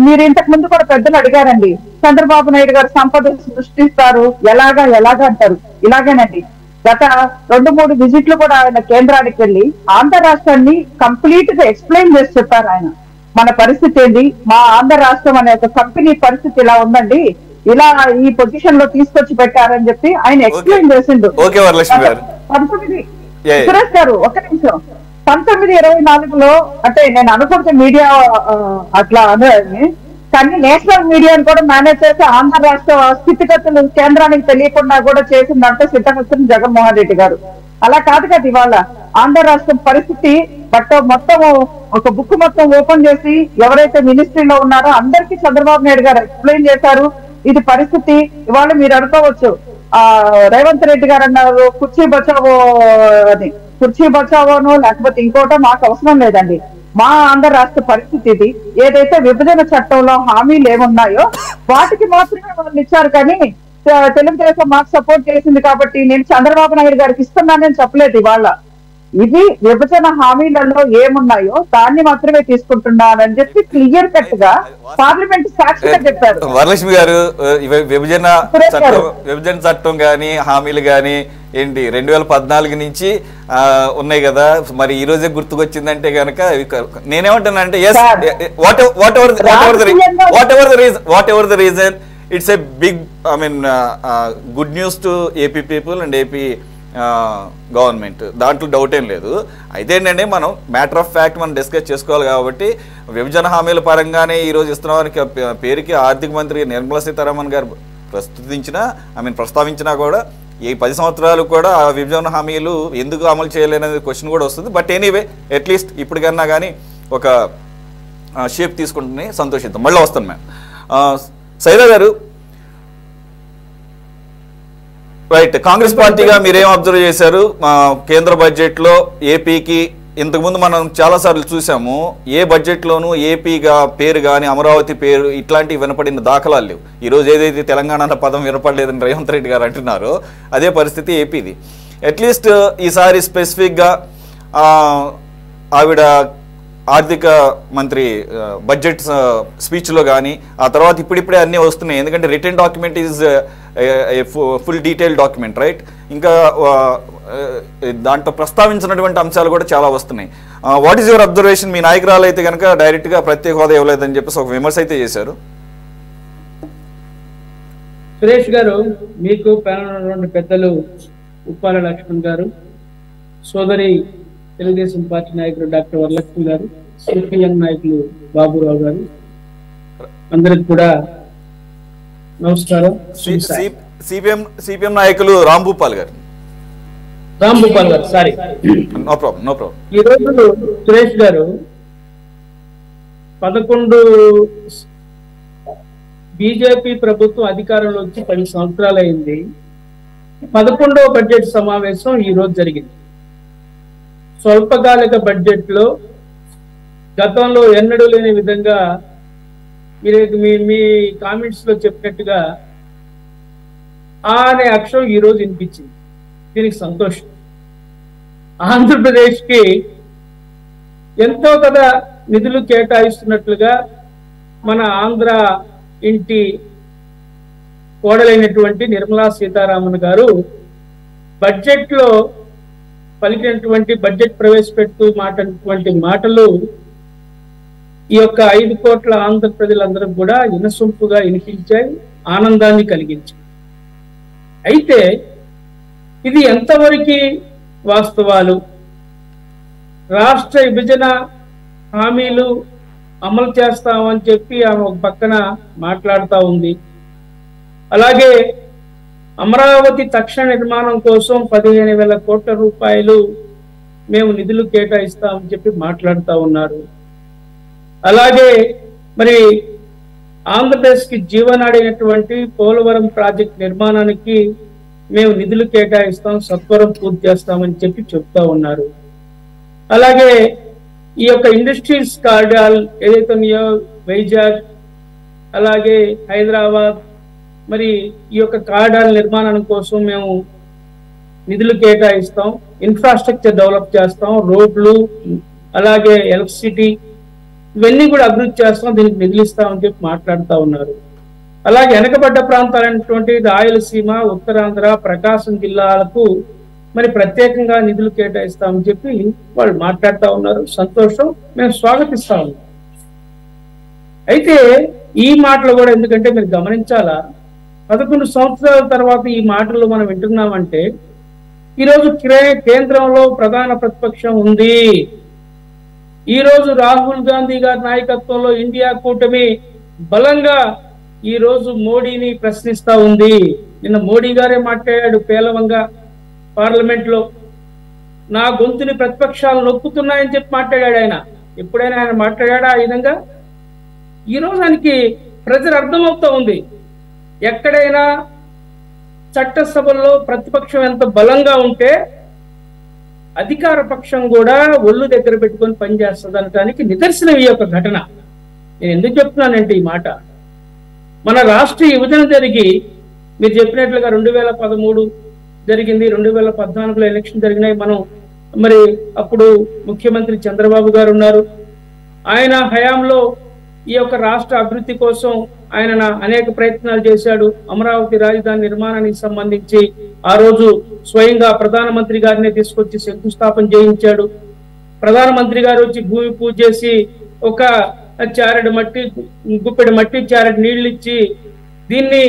మీరు ఇంతకు ముందు కూడా పెద్దలు అడిగారండి, చంద్రబాబు నాయుడు గారు సంపద సృష్టిస్తారు ఎలాగా అంటారు. ఇలాగేనండి గత 2-3 విజిట్లు కూడా ఆయన కేంద్రానికి వెళ్ళి ఆంధ్ర రాష్ట్రాన్ని కంప్లీట్ గా ఎక్స్ప్లెయిన్ చేసి చెప్పారు. ఆయన మన పరిస్థితి ఏంటి, మా ఆంధ్ర రాష్ట్రం అనే ఒక కంపెనీ పరిస్థితి ఇలా ఉందండి, ఇలా ఈ పొజిషన్ లో తీసుకొచ్చి పెట్టారని చెప్పి ఆయన ఎక్స్ప్లెయిన్ చేసిండు. సురేష్ గారు ఒక్క నిమిషం, 1924లో అంటే నేను అనుకుంటే మీడియా అట్లా అనేది, కానీ నేషనల్ మీడియాను కూడా మేనేజ్ చేసి ఆంధ్ర రాష్ట్ర స్థితిగతులు కేంద్రానికి తెలియకుండా కూడా చేసిందంటే సిద్ధమవుతుంది జగన్మోహన్ రెడ్డి గారు. అలా కాదు కదా ఇవాళ ఆంధ్ర రాష్ట్రం పరిస్థితి మొత్తం ఒక బుక్ మొత్తం ఓపెన్ చేసి ఎవరైతే మినిస్ట్రీలో ఉన్నారో అందరికీ చంద్రబాబు నాయుడు గారు ఎక్స్ప్లెయిన్ చేశారు. ఇది పరిస్థితి. ఇవాళ మీరు అనుకోవచ్చు రేవంత్ రెడ్డి గారు అన్నారు కుర్చీ బచావో అని. కుర్చీ బచావోనో లేకపోతే ఇంకోటో మాకు అవసరం లేదండి. మా ఆంధ్ర రాష్ట్ర పరిస్థితి ఇది. ఏదైతే విభజన చట్టంలో హామీలు ఏమున్నాయో వాటికి మాత్రమే వాళ్ళు ఇచ్చారు. కానీ తెలుగుదేశం మాకు సపోర్ట్ చేసింది కాబట్టి నేను చంద్రబాబు నాయుడు గారికి ఇస్తున్నానని చెప్పలేదు. ఇవాళ ఇది విభజన హామీలలో ఏమున్నాయో దాన్ని మాత్రమే తీసుకుంటున్నానని చెప్పి క్లియర్ కట్ గా పార్లమెంట్ సాక్షిగా చెప్పారు. వరలక్ష్మి గారు, విభజన చట్టం గాని హామీలు గాని ఏంటి 2014 నుంచి ఉన్నాయి కదా, మరి ఈ రోజే గుర్తుకొచ్చిందంటే కనుక నేనేమంటానంటే whatever the reason it's a big good news to AP people and AP government. దాంట్లో డౌట్ ఏం లేదు. అయితే ఏంటంటే మనం మ్యాటర్ ఆఫ్ ఫ్యాక్ట్ మనం డిస్కస్ చేసుకోవాలి కాబట్టి విభజన హామీల పరంగానే ఈరోజు ఇస్తున్నామని పేరుకి ఆర్థిక మంత్రి నిర్మలా సీతారామన్ గారు ప్రస్తావించినా కూడా ఈ 10 సంవత్సరాలు కూడా ఆ విభజన హామీలు ఎందుకు అమలు చేయలేనది క్వశ్చన్ కూడా వస్తుంది. బట్ ఎనీవే అట్లీస్ట్ ఇప్పటికన్నా కానీ ఒక షేప్ తీసుకుంటుంది, సంతోషిద్దాం. మళ్ళీ వస్తాను మ్యామ్. సైదా గారు, రైట్, కాంగ్రెస్ పార్టీగా మీరేం అబ్జర్వ్ చేశారు? కేంద్ర బడ్జెట్లో ఏపీకి ఇంతకుముందు మనం చాలాసార్లు చూసాము, ఏ బడ్జెట్లోనూ ఏపీగా పేరు కానీ అమరావతి పేరు ఇట్లాంటివి వినపడిన దాఖలాలు లేవు. ఈరోజు ఏదైతే తెలంగాణ అన్న పదం వినపడలేదని రేవంత్ రెడ్డి గారు అంటున్నారో అదే పరిస్థితి ఏపీది. అట్లీస్ట్ ఈసారి స్పెసిఫిక్గా ఆవిడ ఆర్థిక మంత్రి బడ్జెట్ స్పీచ్లో కానీ ఆ తర్వాత ఇప్పుడిప్పుడే అన్నీ వస్తున్నాయి. ఎందుకంటే return document is full detail document, right? ఇంకా దాంట్లో ప్రస్తావించినటువంటి అంశాలు కూడా చాలా వస్తున్నాయి. What is your observation? మీ నాయకురాలు అయితే కనుక డైరెక్ట్గా ప్రత్యేక హోదా ఇవ్వలేదని చెప్పేసి ఒక విమర్శ అయితే చేశారు. సురేష్ గారు, మీకు ప్యానల్ పెద్దలు ఉప్పాల లక్ష్మణ్ గారు, సోదరి తెలుగుదేశం పార్టీ నాయకులు డాక్టర్ వరలక్ష్మి గారు, సిపిఎం నాయకులు బాబురావు గారు, అందరికి కూడా నమస్కారం. సిపిఎం నాయకులు రాంభూపాల్ గారు సారీ, నో ప్రాబ్లం. ఈ రోజు సురేష్ గారు 11 బీజేపీ ప్రభుత్వం అధికారంలో వచ్చి 10 సంవత్సరాలు అయింది. 11వ బడ్జెట్ సమావేశం ఈ రోజు జరిగింది. స్వల్పకాలిక బడ్జెట్ లో గతంలో ఎన్నడూ లేని విధంగా మీ కామెంట్స్ లో చెప్పినట్టుగా అనే అక్షరం ఈ రోజు వినిపించింది. దీనికి సంతోషం. ఆంధ్రప్రదేశ్ కి ఎంతో కదా నిధులు కేటాయిస్తున్నట్లుగా మన ఆంధ్ర ఇంటి కోడలైనటువంటి నిర్మలా సీతారామన్ గారు బడ్జెట్ లో పలికినటువంటి బడ్జెట్ ప్రవేశపెడుతూ మాట్లాడినటువంటి మాటలు ఈ యొక్క 5 కోట్ల ఆంధ్ర ప్రజలందరూ కూడా వినసొంపుగా వినిపించాయి, ఆనందాన్ని కలిగించాయి. అయితే ఇది ఎంతవరకు వాస్తవాలు? రాష్ట్ర విభజన హామీలు అమలు చేస్తామని చెప్పి ఆమె ఒక పక్కన మాట్లాడుతూ ఉంది. అలాగే అమరావతి తక్షణ నిర్మాణం కోసం 15,000 కోట్ల రూపాయలు మేము నిధులు కేటాయిస్తామని చెప్పి మాట్లాడుతూ ఉన్నారు. అలాగే మరి ఆంధ్రప్రదేశ్కి జీవనాడైనటువంటి పోలవరం ప్రాజెక్ట్ నిర్మాణానికి మేము నిధులు కేటాయిస్తాం, సత్వరం పూర్తి చేస్తామని చెప్పి చెప్తా ఉన్నారు. అలాగే ఈ యొక్క ఇండస్ట్రీస్ కారిడార్ ఏదైతే ఉన్నాయో వైజాగ్ అలాగే హైదరాబాద్, మరి ఈ యొక్క కారిడార్ నిర్మాణం కోసం మేము నిధులు కేటాయిస్తాం, ఇన్ఫ్రాస్ట్రక్చర్ డెవలప్ చేస్తాం, రోడ్లు అలాగే ఎలక్ట్రిసిటీ ఇవన్నీ కూడా అభివృద్ధి చేస్తాం, దీనికి నిధులు ఇస్తామని చెప్పి మాట్లాడుతూ ఉన్నారు. అలాగే వెనకబడ్డ ప్రాంతాలైనటువంటి రాయలసీమ, ఉత్తరాంధ్ర, ప్రకాశం జిల్లాలకు మరి ప్రత్యేకంగా నిధులు కేటాయిస్తామని చెప్పి వాళ్ళు మాట్లాడుతూ ఉన్నారు. సంతోషం, మేము స్వాగతిస్తా ఉన్నాం. అయితే ఈ మాటలు కూడా ఎందుకంటే మీరు గమనించాలా, 11 సంవత్సరాల తర్వాత ఈ మాటలు మనం వింటున్నామంటే ఈరోజు కేంద్రంలో ప్రధాన ప్రతిపక్షం ఉంది. ఈ రోజు రాహుల్ గాంధీ గారి నాయకత్వంలో ఇండియా కూటమి బలంగా ఈ రోజు మోడీని ప్రశ్నిస్తా ఉంది. నిన్న మోడీ గారే మాట్లాడాడు పేలవంగా పార్లమెంట్ లో, నా గొంతుని ప్రతిపక్షాలు నొక్కుతున్నాయని చెప్పి మాట్లాడాడు. ఆయన ఎప్పుడైనా ఆయన మాట్లాడా ఆ విధంగా? ఈ రోజు ఆయనకి ప్రజలు అర్థమవుతా ఉంది. ఎక్కడైనా చట్టసభల్లో ప్రతిపక్షం ఎంత బలంగా ఉంటే అధికార పక్షం కూడా ఒళ్ళు దగ్గర పెట్టుకొని పనిచేస్తుంది అనడానికి నిదర్శనం ఈ యొక్క ఘటన. నేను ఎందుకు చెప్తున్నానంటే ఈ మాట, మన రాష్ట్ర విభజన జరిగి మీరు చెప్పినట్లుగా 2013 జరిగింది, 2014లో ఎలక్షన్ జరిగినాయి. మనం మరి అప్పుడు ముఖ్యమంత్రి చంద్రబాబు గారు ఉన్నారు. ఆయన హయాంలో ఈ యొక్క రాష్ట్ర అభివృద్ధి కోసం ఆయన అనేక ప్రయత్నాలు చేశాడు. అమరావతి రాజధాని నిర్మాణానికి సంబంధించి ఆ రోజు స్వయంగా ప్రధానమంత్రి గారిని తీసుకొచ్చి శంకుస్థాపన చేయించాడు. ప్రధానమంత్రి గారు వచ్చి భూమి పూజ చేసి ఒక చారెడు మట్టి, గుప్పెడు మట్టి, చారెడు నీళ్లు ఇచ్చి దీన్ని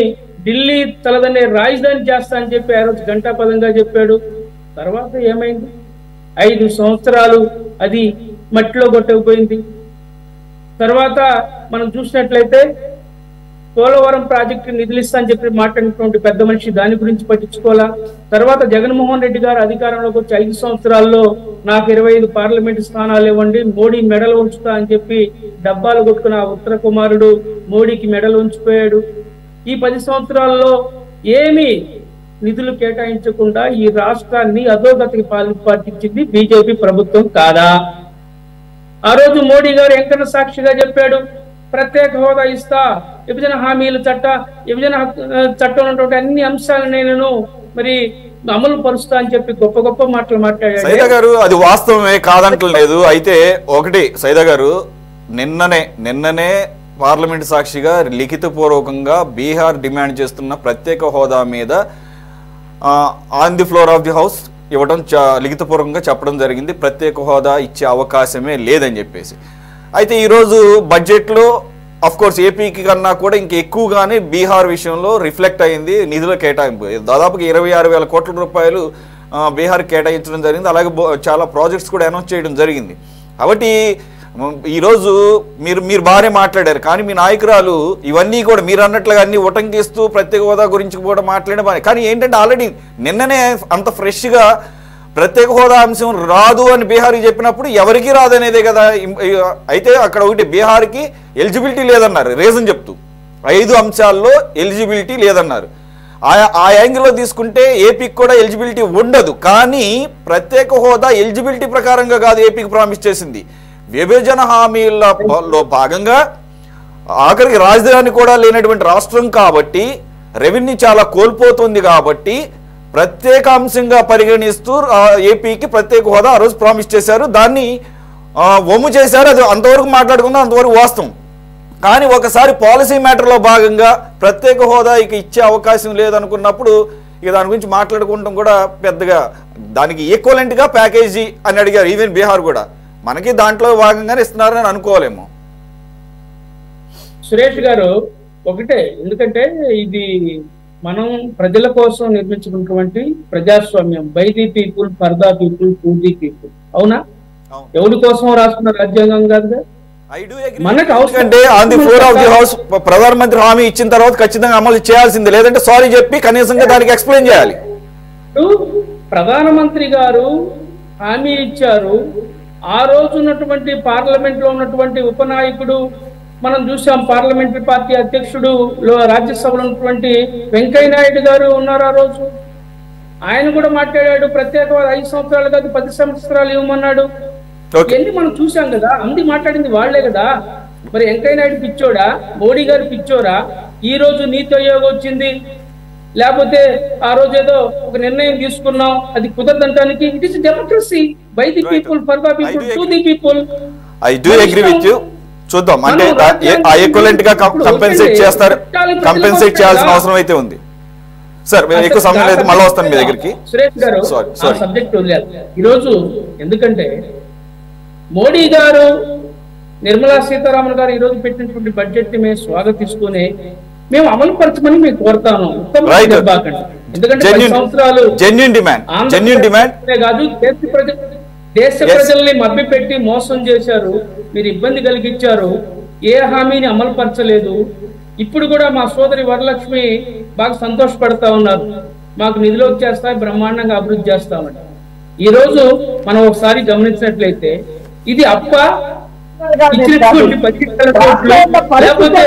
ఢిల్లీ తలదన్నే రాజధాని చేస్తా అని చెప్పి ఆ రోజు ఘంటాపదంగా చెప్పాడు. తర్వాత ఏమైంది? 5 సంవత్సరాలు అది మట్టిలో కొట్టకపోయింది. తర్వాత మనం చూసినట్లయితే పోలవరం ప్రాజెక్టు నిధులు ఇస్తా అని చెప్పి మాట్లాడినటువంటి పెద్ద మనిషి దాని గురించి పట్టించుకోవాలా. తర్వాత జగన్మోహన్ రెడ్డి గారు అధికారంలోకి వచ్చి 5 సంవత్సరాల్లో నాకు 25 పార్లమెంటు స్థానాలు ఇవ్వండి, మోడీ మెడలు ఉంచుతా అని చెప్పి డబ్బాలు కొట్టుకున్న ఉత్తర కుమారుడు మోడీకి మెడలు ఉంచిపోయాడు. ఈ 10 సంవత్సరాల్లో ఏమీ నిధులు కేటాయించకుండా ఈ రాష్ట్రాన్ని అధోగతికి పాల్పట్టించింది బీజేపీ ప్రభుత్వం కాదా? ఆ రోజు మోడీ గారు ఎంకన్న సాక్షిగా చెప్పాడు, ప్రత్యేక హోదా ఇస్తా, విభజన హామీలు విభజన చట్టం ఉన్నటువంటి అన్ని అంశాలను నేను మరి అమలు పరుస్తా అని చెప్పి గొప్ప గొప్ప మాటలు మాట్లాడారు. సైదా గారు అది వాస్తవమే కాదంటలేదు. అయితే ఒకటి సైదా గారు నిన్ననే పార్లమెంట్ సాక్షిగా లిఖితపూర్వకంగా బీహార్ డిమాండ్ చేస్తున్న ప్రత్యేక హోదా మీద on the floor of the house ఇవ్వడం లిఖితపూర్వకంగా చెప్పడం జరిగింది. ప్రత్యేక హోదా ఇచ్చే అవకాశమే లేదని చెప్పేసి. అయితే ఈరోజు బడ్జెట్లో అఫ్కోర్స్ ఏపీకి కన్నా కూడా ఇంక ఎక్కువగానే బీహార్ విషయంలో రిఫ్లెక్ట్ అయింది నిధుల కేటాయింపు. దాదాపుగా 26,000 కోట్ల రూపాయలు బీహార్ కేటాయించడం జరిగింది. అలాగే చాలా ప్రాజెక్ట్స్ కూడా అనౌన్స్ చేయడం జరిగింది. కాబట్టి ఈరోజు మీరు బాగానే మాట్లాడారు, కానీ మీ నాయకురాలు ఇవన్నీ కూడా మీరు అన్నట్లుగా అన్ని ఉటంకిస్తూ ప్రత్యేక హోదా గురించి కూడా మాట్లాడే కానీ ఏంటంటే ఆల్రెడీ నిన్ననే అంత ఫ్రెష్గా ప్రత్యేక హోదా అంశం రాదు అని బీహార్కి చెప్పినప్పుడు ఎవరికి రాదనేదే కదా. అయితే అక్కడ ఒకటి బీహార్కి ఎలిజిబిలిటీ లేదన్నారు, రీజన్ చెప్తూ 5 అంశాల్లో ఎలిజిబిలిటీ లేదన్నారు. ఆ యాంగిల్లో తీసుకుంటే ఏపీకి కూడా ఎలిజిబిలిటీ ఉండదు. కానీ ప్రత్యేక హోదా ఎలిజిబిలిటీ ప్రకారంగా కాదు ఏపీకి ప్రామిస్ చేసింది, విభజన హామీలలో భాగంగా ఆఖరికి రాజధాని కూడా లేనటువంటి రాష్ట్రం కాబట్టి రెవెన్యూ చాలా కోల్పోతుంది కాబట్టి ప్రత్యేక అంశంగా పరిగణిస్తూ ఏపీకి ప్రత్యేక హోదా ఆ రోజు ప్రామిస్ చేశారు. దాన్ని ఒమ్ము చేశారు. అది అంతవరకు మాట్లాడుకుందాం, అంతవరకు వాస్తవం. కానీ ఒకసారి పాలసీ మ్యాటర్లో భాగంగా ప్రత్యేక హోదా ఇక ఇచ్చే అవకాశం లేదనుకున్నప్పుడు ఇక దాని గురించి మాట్లాడుకుంటాం కూడా పెద్దగా దానికి ఈక్వలెంట్గా ప్యాకేజీ అని అడిగారు ఈవెన్ బీహార్ కూడా. మనకి దాంట్లో భాగంగానే ఇస్తున్నారని అనుకోలేము. సురేష్ గారు ఒకటే, ఎందుకంటే ఇది మనం ప్రజల కోసం నిర్మించుకున్నటువంటి ప్రజాస్వామ్యం, by the people, for the people, to the people. అవునా? ఎవరి కోసం రాసుకున్న రాజ్యాంగం కాదుగా. మనకు అంటే on the floor of the house ప్రధానమంత్రి హామీ ఇచ్చిన తర్వాత ఖచ్చితంగా అమలు చేయాల్సిందే, లేదంటే సారీ చెప్పి కనీసంగా దానికి ఎక్స్ప్లెయిన్ చేయాలి. ప్రధానమంత్రి గారు హామీ ఇచ్చారు. ఆ రోజు ఉన్నటువంటి పార్లమెంట్ లో ఉన్నటువంటి ఉపనాయకుడు మనం చూసాం, పార్లమెంటరీ పార్టీ అధ్యక్షుడు రాజ్యసభలో ఉన్నటువంటి వెంకయ్య నాయుడు గారు ఉన్నారు. ఆ రోజు ఆయన కూడా మాట్లాడాడు, ప్రత్యేక 5 సంవత్సరాలు కాదు 10 సంవత్సరాలు ఇవ్వమన్నాడు. ఇవన్నీ మనం చూసాం కదా. అంది మాట్లాడింది వాళ్లే కదా. మరి వెంకయ్య నాయుడు పిచ్చోడా, మోడీ గారు పిచ్చోరా? ఈ రోజు నీతి ఆయోగ్ వచ్చింది, లేకపోతే ఆ రోజు ఏదో ఒక నిర్ణయం తీసుకున్నాం, అది కుదరదంటానికి. It is democracy, by the people, for the people, to the people. I do agree with you. చూద్దాం అంటే ఆ ఈక్వలెంట్ గా కంపెన్సేట్ చేస్తారు, కంపెన్సేట్ చేయాల్సిన అవసరం అయితే ఉంది. సార్ ఎక్కువ సమయం లేదు, మళ్ళీ వస్తాను మీ దగ్గరికి. సురేష్ గారు ఆ సబ్జెక్ట్ వదిలేదు ఈరోజు. ఎందుకంటే మోడీ గారు, నిర్మలా సీతారామన్ గారు ఈరోజు పెట్టినటువంటి బడ్జెట్ ని మేము స్వాగతిస్తూనే మేము అమలు పరచమని మేము కోరుతాను. ఎందుకంటే 10 సంవత్సరాలు కాదు, దేశ ప్రజల్ని మభ్యపెట్టి మోసం చేశారు, మీరు ఇబ్బంది కలిగించారు, ఏ హామీని అమలు పరచలేదు. ఇప్పుడు కూడా మా సోదరి వరలక్ష్మి బాగా సంతోషపడతా ఉన్నారు, మాకు నిధులోకి చేస్తా, బ్రహ్మాండంగా అభివృద్ధి చేస్తామని. ఈ రోజు మనం ఒకసారి గమనించినట్లయితే ఇది అప్ప ఇచ్చినటువంటి 10,000 కోట్లు, లేకపోతే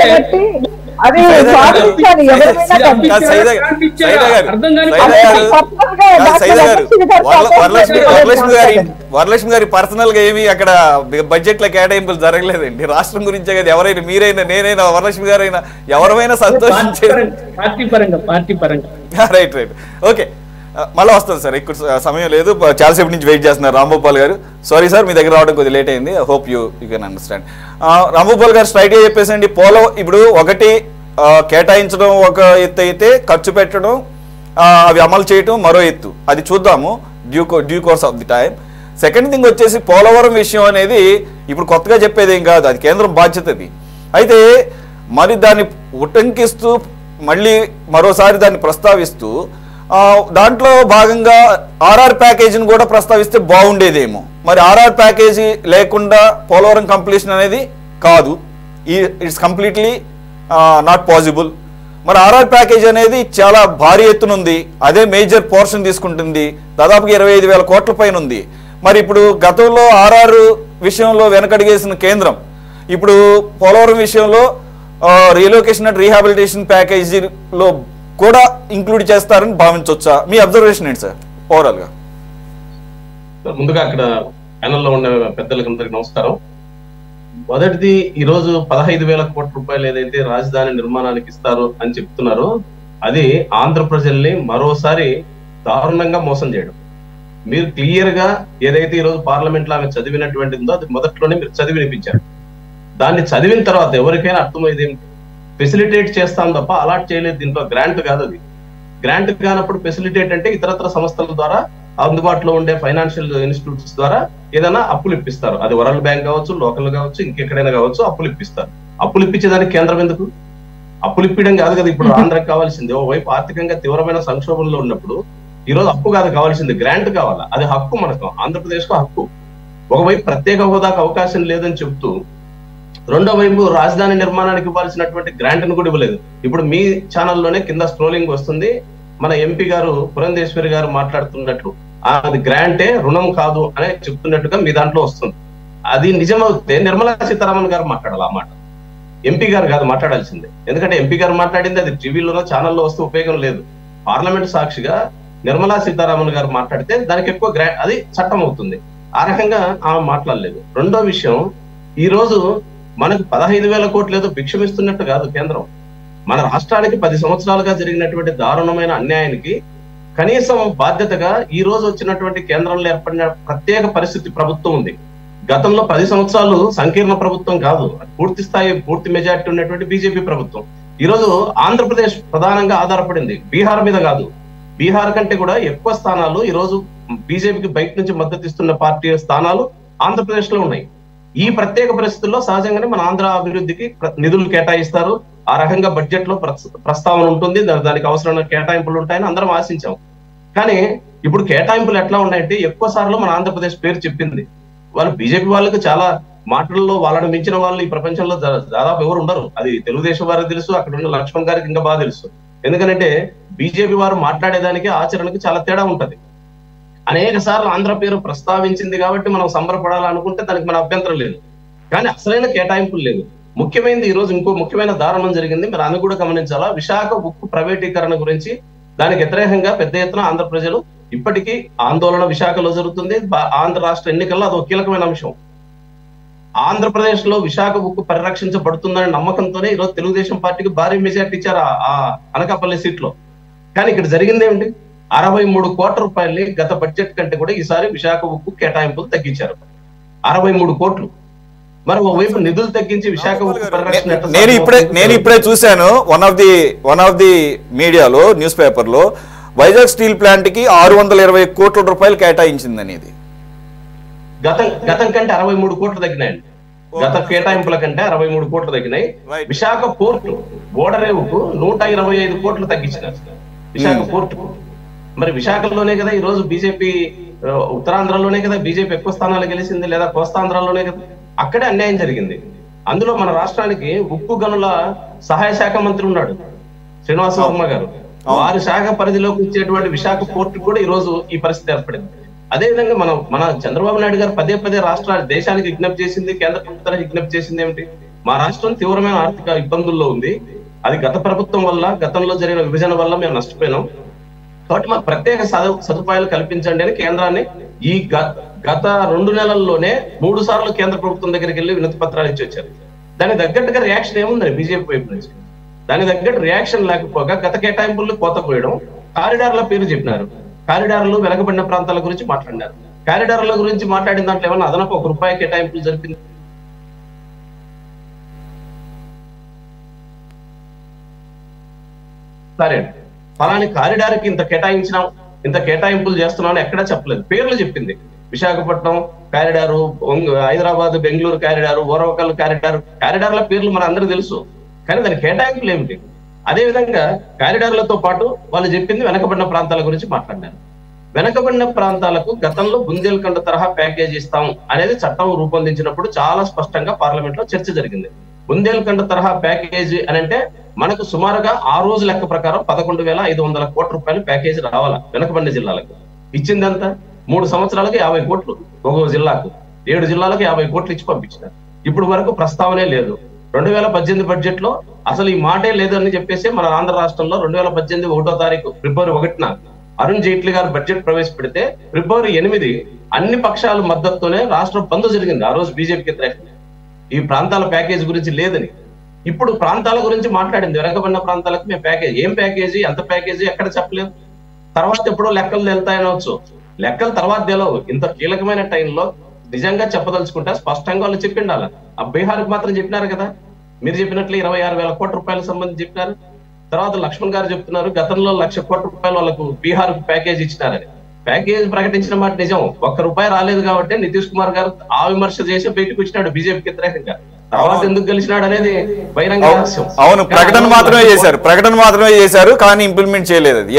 అది స్వాగతించాలి ఎవరైనా కానీ. వరలక్ష్మి గారి పర్సనల్ గా ఏమి అక్కడ బడ్జెట్ లో కేటాయింపులు జరగలేదండి. రాష్ట్రం గురించే కదా. ఎవరైనా మీరైనా నేనైనా వరలక్ష్మి గారైనా ఎవరైనా సంతోషించారు. పార్టీ పరంగా రైట్ ఓకే. మళ్ళీ వస్తుంది సార్, ఎక్కువ సమయం లేదు, చాలాసేపు నుంచి వెయిట్ చేస్తున్నారు రాంభూపాల్ గారు. సారీ సార్, మీ దగ్గర రావడం కొద్దిగా లేట్ అయింది. Hope you can understand. Rambhupal గారు స్ట్రైట్గా చెప్పేసండి, ఇప్పుడు ఒకటి కేటాయించడం ఒక ఎత్తు అయితే ఖర్చు పెట్టడం అవి అమలు చేయడం మరో ఎత్తు, అది చూద్దాము due course of the time. Second thing వచ్చేసి పోలవరం విషయం అనేది ఇప్పుడు కొత్తగా చెప్పేది ఏం కాదు, అది కేంద్రం బాధ్యతది. అయితే మరి దాన్ని ఉటంకిస్తూ మళ్ళీ మరోసారి దాన్ని ప్రస్తావిస్తూ దాంట్లో భాగంగా ఆర్ఆర్ ప్యాకేజీని కూడా ప్రస్తావిస్తే బాగుండేదేమో. మరి ఆర్ఆర్ ప్యాకేజీ లేకుండా పోలవరం కంప్లీషన్ అనేది కాదు, ఇట్స్ కంప్లీట్లీ నాట్ పాసిబుల్. మరి ఆర్ఆర్ ప్యాకేజ్ అనేది చాలా భారీ ఎత్తున ఉంది, అదే మేజర్ పోర్షన్ తీసుకుంటుంది, దాదాపుగా 25,000 కోట్ల పైన ఉంది. మరి ఇప్పుడు గతంలో ఆర్ఆర్ విషయంలో వెనకడిగేసిన కేంద్రం ఇప్పుడు పోలవరం విషయంలో రీలొకేషన్ అండ్ రీహాబిలిటేషన్ ప్యాకేజీలో కూడా ఇంక్లూడ్ చేస్తారని భావించవచ్చా? మీ అబ్జర్వేషన్ ఏంటి సార్ ఓవరాల్ గా? ముందుగా అక్కడ ప్యానెల్లో ఉన్న పెద్దలకు అందరికి నమస్కారం. మొదటిది, ఈ రోజు 15,000 కోట్ల రూపాయలు ఏదైతే రాజధాని నిర్మాణానికి ఇస్తారు అని చెప్తున్నారో అది ఆంధ్ర ప్రజల్ని మరోసారి దారుణంగా మోసం చేయడం. మీరు క్లియర్ గా ఏదైతే ఈ రోజు పార్లమెంట్ లో ఆమె చదివినటువంటి ఉందో అది మొదట్లోనే మీరు చదివి వినిపించారు. దాన్ని చదివిన తర్వాత ఎవరికైనా అర్థమైంది ఫెసిలిటేట్ చేస్తాం తప్ప అలాట్ చేయలేదు. దీంట్లో గ్రాంట్ కాదు, అది గ్రాంట్ కానప్పుడు ఫెసిలిటేట్ అంటే ఇతరత్ర సంస్థల ద్వారా అందుబాటులో ఉండే ఫైనాన్షియల్ ఇన్స్టిట్యూట్స్ ద్వారా ఏదైనా అప్పులు ఇప్పిస్తారు. అది వరల్డ్ బ్యాంక్ కావచ్చు, లోకల్ కావచ్చు, ఇంకెక్కడైనా కావచ్చు, అప్పులు ఇప్పిస్తారు. అప్పులు ఇప్పించేదానికి కేంద్రం ఎందుకు? అప్పులు ఇప్పించడం కాదు కదా ఇప్పుడు ఆంధ్రాకి కావాల్సింది. ఓవైపు ఆర్థికంగా తీవ్రమైన సంక్షోభంలో ఉన్నప్పుడు ఈ రోజు అప్పు కాదు కావాల్సింది, గ్రాంట్ కావాలా. అది హక్కు, మనకు ఆంధ్రప్రదేశ్ కు హక్కు. ఒకవైపు ప్రత్యేక హోదాకు అవకాశం లేదని చెప్తూ రెండో వైపు రాజధాని నిర్మాణానికి ఇవ్వాల్సినటువంటి గ్రాంట్ ను కూడా ఇవ్వలేదు. ఇప్పుడు మీ ఛానల్లోనే కింద స్క్రోలింగ్ వస్తుంది, మన ఎంపీ గారు పురంధేశ్వరి గారు మాట్లాడుతున్నట్లు అది గ్రాంటే రుణం కాదు అని చెప్తున్నట్టుగా మీ దాంట్లో వస్తుంది. అది నిజమవుతే నిర్మలా సీతారామన్ గారు మాట్లాడాలి, ఆ మాట ఎంపీ గారు కాదు మాట్లాడాల్సిందే. ఎందుకంటే ఎంపీ గారు మాట్లాడింది అది టీవీలోనో ఛానల్లో వస్తే ఉపయోగం లేదు. పార్లమెంట్ సాక్షిగా నిర్మలా సీతారామన్ గారు మాట్లాడితే దానికి ఎక్కువ అది చట్టం అవుతుంది. ఆ రకంగా ఆమె మాట్లాడలేదు. రెండో విషయం, ఈ రోజు మనకు 15,000 కోట్లు ఏదో భిక్షమిస్తున్నట్టు కాదు కేంద్రం. మన రాష్ట్రానికి 10 సంవత్సరాలుగా జరిగినటువంటి దారుణమైన అన్యాయానికి కనీసం బాధ్యతగా ఈ రోజు వచ్చినటువంటి కేంద్రంలో ఏర్పడిన ప్రత్యేక పరిస్థితి ప్రభుత్వం ఉంది. గతంలో 10 సంవత్సరాలు సంకీర్ణ ప్రభుత్వం కాదు, పూర్తి స్థాయి పూర్తి మెజారిటీ ఉన్నటువంటి బీజేపీ ప్రభుత్వం. ఈ రోజు ఆంధ్రప్రదేశ్ ప్రధానంగా ఆధారపడింది బీహార్ మీద కాదు. బీహార్ కంటే కూడా ఎక్కువ స్థానాలు ఈ రోజు బీజేపీకి బయట నుంచి మద్దతు ఇస్తున్న పార్టీ స్థానాలు ఆంధ్రప్రదేశ్ లో ఉన్నాయి. ఈ ప్రత్యేక పరిస్థితుల్లో సహజంగానే మన ఆంధ్ర అభివృద్ధికి నిధులు కేటాయిస్తారు. ఆ రకంగా బడ్జెట్ లో ప్రస్తావన ఉంటుంది, దానికి అవసరమైన కేటాయింపులు ఉంటాయని అందరం ఆశించాం. కానీ ఇప్పుడు కేటాయింపులు ఎట్లా ఉన్నాయంటే ఎక్కువ సార్లు మన ఆంధ్రప్రదేశ్ పేరు చెప్పింది. వాళ్ళు బీజేపీ వాళ్ళకి చాలా మాటల్లో వాళ్ళని మించిన వాళ్ళు ఈ ప్రపంచంలో దాదాపు ఎవరు ఉండరు. అది తెలుగుదేశం వారికి తెలుసు, అక్కడ ఉన్న లక్ష్మణ్ గారికి ఇంకా బాగా తెలుసు. ఎందుకంటే బీజేపీ వారు మాట్లాడేదానికి ఆచరణకి చాలా తేడా ఉంటది. అనేక సార్లు ఆంధ్ర పేరు ప్రస్తావించింది కాబట్టి మనం సంబరపడాలనుకుంటే దానికి మన అభ్యంతరం లేదు. కానీ అసలైన కేటాయింపులు లేదు. ముఖ్యమైనది ఈ రోజు ఇంకో ముఖ్యమైన దారుణం జరిగింది, మీరు అది కూడా గమనించాలా. విశాఖ ఉక్కు ప్రైవేటీకరణ గురించి దానికి వ్యతిరేకంగా పెద్ద ఎత్తున ఆంధ్ర ప్రజలు ఇప్పటికీ ఆందోళన విశాఖలో జరుగుతుంది. ఆంధ్ర రాష్ట్ర ఎన్నికల్లో అది ఒక కీలకమైన అంశం. ఆంధ్రప్రదేశ్ లో విశాఖ ఉక్కు పరిరక్షించబడుతుందనే నమ్మకంతోనే ఈ రోజు తెలుగుదేశం పార్టీకి భారీ మెజార్టీ ఇచ్చారు ఆ అనకాపల్లి సీట్ లో. కానీ ఇక్కడ జరిగింది ఏమిటి? 63 కోట్ల రూపాయల్ని గత బడ్జెట్ కంటే కూడా ఈసారి విశాఖ ఉక్కు కేటాయింపులు తగ్గించారు. 63 కోట్లు. మరి ఒకవైపు నిధులు తగ్గించి విశాఖ ఉక్కు పరిరక్షణ నేను ఇప్పుడే చూశాను వన్ ఆఫ్ ది మీడియాలో న్యూస్ పేపర్ లో వైజాగ్ స్టీల్ ప్లాంట్ కి 620 కోట్ల రూపాయలు కేటాయించింది అనేది. గతం కంటే 63 కోట్లు తగ్గినాయండి. గత కేటాయింపుల కంటే 63 కోట్లు తగ్గినాయి. విశాఖ పోర్టు ఓడరేవుకు 125 కోట్లు తగ్గించినారు విశాఖ పోర్టుకు. మరి విశాఖలోనే కదా ఈ రోజు బీజేపీ, ఉత్తరాంధ్రలోనే కదా బీజేపీ ఎక్కువ స్థానాలు గెలిచింది, లేదా కోస్తాంధ్రలోనే కదా, అక్కడే అన్యాయం జరిగింది. అందులో మన రాష్ట్రానికి ఉక్కు గనుల సహాయ శాఖ మంత్రి ఉన్నాడు శ్రీనివాస వర్మ గారు. వారి శాఖ పరిధిలోకి వచ్చేటువంటి విశాఖ పోర్టు కూడా ఈ రోజు ఈ పరిస్థితి ఏర్పడింది. అదేవిధంగా మన చంద్రబాబు నాయుడు గారు పదే దేశానికి విజ్ఞప్తి చేసింది, కేంద్ర ప్రభుత్వానికి విజ్ఞప్తి చేసింది ఏమిటి? మా రాష్ట్రం తీవ్రమైన ఆర్థిక ఇబ్బందుల్లో ఉంది, అది గత ప్రభుత్వం వల్ల, గతంలో జరిగిన విభజన వల్ల మేము నష్టపోయినాం. కాబట్టి మాకు ప్రత్యేక సదుపాయాలు కల్పించండి అని కేంద్రాన్ని ఈ గత 2 నెలల్లోనే 3 సార్లు కేంద్ర ప్రభుత్వం దగ్గరికి వెళ్ళి వినతి పత్రాలు ఇచ్చి వచ్చారు. దానికి తగ్గట్టుగా రియాక్షన్ ఏముందని బీజేపీ వైపు నుంచి? దానికి తగ్గట్టు రియాక్షన్ లేకపోగా గత కేటాయింపుల్లో కోత పోయడం, కారిడార్ల పేరు చెప్పినారు, కారిడార్లు వెనకబడిన ప్రాంతాల గురించి మాట్లాడినారు. కారిడార్ల గురించి మాట్లాడిన దాంట్లో ఏమన్నా అదనపు ₹1 కేటాయింపులు జరిపింది? సరే, ఫలాని కారిడార్కి ఇంత కేటాయించినాం, ఇంత కేటాయింపులు చేస్తున్నాం ఎక్కడా చెప్పలేదు. పేర్లు చెప్పింది. Visakhapatnam corridor, Hyderabad Bengaluru corridor, Orvakal corridor, కారిడార్ల పేర్లు మన అందరూ తెలుసు, కానీ దాని కేటాయింపులు ఏమిటి? అదే విధంగా కారిడార్లతో పాటు వాళ్ళు చెప్పింది వెనకబడిన ప్రాంతాల గురించి మాట్లాడినారు. వెనకబడిన ప్రాంతాలకు గతంలో బుందేల్ఖండ్ తరహా ప్యాకేజ్ ఇస్తాం అనేది చట్టం రూపొందించినప్పుడు చాలా స్పష్టంగా పార్లమెంట్ లో చర్చ జరిగింది. బుందేల్ఖండ్ తరహా ప్యాకేజీ అని అంటే మనకు సుమారుగా ఆ రోజు లెక్క ప్రకారం 11,500 కోట్ల రూపాయలు ప్యాకేజీ రావాలా వెనకబడిన జిల్లాలకు. ఇచ్చిందంతా 3 సంవత్సరాలకు 50 కోట్లు ఒక్కో జిల్లాకు, 7 జిల్లాలకు 50 కోట్లు ఇచ్చి పంపించినారు. ఇప్పుడు వరకు ప్రస్తావనే లేదు. 2018 బడ్జెట్ లో అసలు ఈ మాటే లేదని చెప్పేసి మన ఆంధ్ర రాష్ట్రంలో 2018 1వ తారీఖు ఫిబ్రవరి 1న అరుణ్ జైట్లీ గారు బడ్జెట్ ప్రవేశపెడితే ఫిబ్రవరి 8 అన్ని పక్షాల మద్దతుతోనే రాష్ట్ర బంద్ జరిగింది. ఆ రోజు బీజేపీకి వ్యతిరేకంగా ఈ ప్రాంతాల ప్యాకేజీ గురించి లేదని. ఇప్పుడు ప్రాంతాల గురించి మాట్లాడింది. వెనకబడిన ప్రాంతాలకు మేము ప్యాకేజీ, ఏం ప్యాకేజీ, ఎంత ప్యాకేజీ ఎక్కడ చెప్పలేదు. తర్వాత ఎప్పుడో లెక్కలు తెలుతాయనవచ్చు, లెక్కలు తర్వాత తెలవు. ఇంత కీలకమైన టైంలో నిజంగా చెప్పదలుచుకుంటే స్పష్టంగా వాళ్ళు చెప్పిండాలి. ఆ బీహార్కి మాత్రం చెప్పినారు కదా, మీరు చెప్పినట్లు 26,000 కోట్ల రూపాయలకు సంబంధించి చెప్పినారు. తర్వాత లక్ష్మణ్ గారు చెప్తున్నారు గతంలో 1,00,000 కోట్ల రూపాయలు వాళ్ళకు బీహార్ ప్యాకేజ్ ఇచ్చినారని. ప్యాకేజ్ ప్రకటించిన మాట నిజం, ₹1 రాలేదు కాబట్టి నితీష్ కుమార్ గారు ఆ విమర్శ చేసి బయటకు వచ్చినాడు బీజేపీకి వ్యతిరేకంగా. తర్వాత ఎందుకు గెలిచినాడు అనేది బహిరంగ రహస్యం. అవును, ప్రకటన మాత్రమే చేశారు కానీ ఇంప్లిమెంట్ చేయలేదు. అది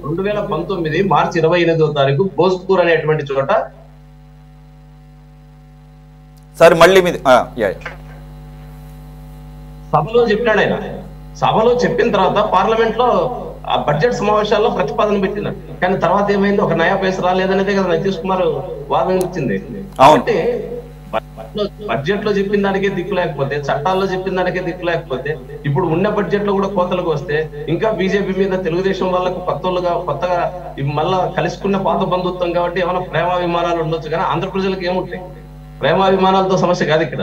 2019 మార్చి 28వ తారీఖు భోజ్పూర్ అనేటువంటి చోట సార్ మళ్ళీ సభలో చెప్పినాడు ఆయన. సభలో చెప్పిన తర్వాత పార్లమెంట్ లో ఆ బడ్జెట్ సమావేశాల్లో ప్రతిపాదన పెట్టినారు. కానీ తర్వాత ఏమైంది, ఒక నయా పైసా రాలేదనేదే కదా నితీష్ కుమార్ వాదన ఇచ్చింది. కాబట్టి బడ్జెట్ లో చెప్పిన దానికే దిక్కు లేకపోతే, చట్టాల్లో చెప్పిన దానికే దిక్కు లేకపోతే, ఇప్పుడు ఉన్న బడ్జెట్ లో కూడా కోతలకు వస్తే ఇంకా బీజేపీ మీద తెలుగుదేశం వాళ్ళకు కొత్తగా మళ్ళా కలుసుకున్న పాత బంధుత్వం కాబట్టి ఏమైనా ప్రేమ విమానాలు ఉండొచ్చు, కానీ ఆంధ్ర ప్రజలకు ఏముంటాయి? ప్రేమాభిమానాలతో సమస్య కాదు ఇక్కడ.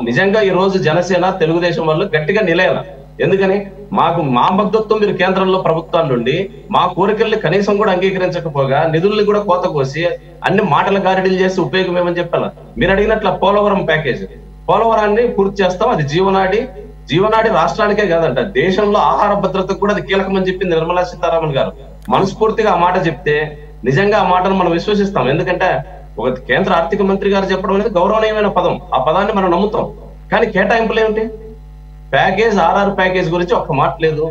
నిజంగా ఈ రోజు జనసేన తెలుగుదేశం వాళ్ళు గట్టిగా నిలయాల. ఎందుకని మా మద్దతు మీరు కేంద్రంలో ప్రభుత్వం నుండి మా కోరికల్ని కనీసం కూడా అంగీకరించకపోగా నిధుల్ని కూడా కోత కోసి అన్ని మాటల గారిడీలు చేసి ఉపయోగం ఏమని చెప్పాల. మీరు అడిగినట్ల పోలవరం ప్యాకేజ్, పోలవరాన్ని పూర్తి చేస్తాం, అది జీవనాడి రాష్ట్రానికే కాదంట, దేశంలో ఆహార భద్రతకు కూడా అది కీలకమని చెప్పింది నిర్మలా సీతారామన్ గారు. మనస్ఫూర్తిగా ఆ మాట చెప్తే నిజంగా ఆ మాటను మనం విశ్వసిస్తాం. ఎందుకంటే ఒక కేంద్ర ఆర్థిక మంత్రి గారు చెప్పడం అనేది గౌరవనీయమైన పదం, ఆ పదాన్ని మనం నమ్ముతాం. కానీ కేటాయింపులు ఏమిటి? ప్యాకేజ్ RR ప్యాకేజ్ గురించి ఒక్క మాట లేదు.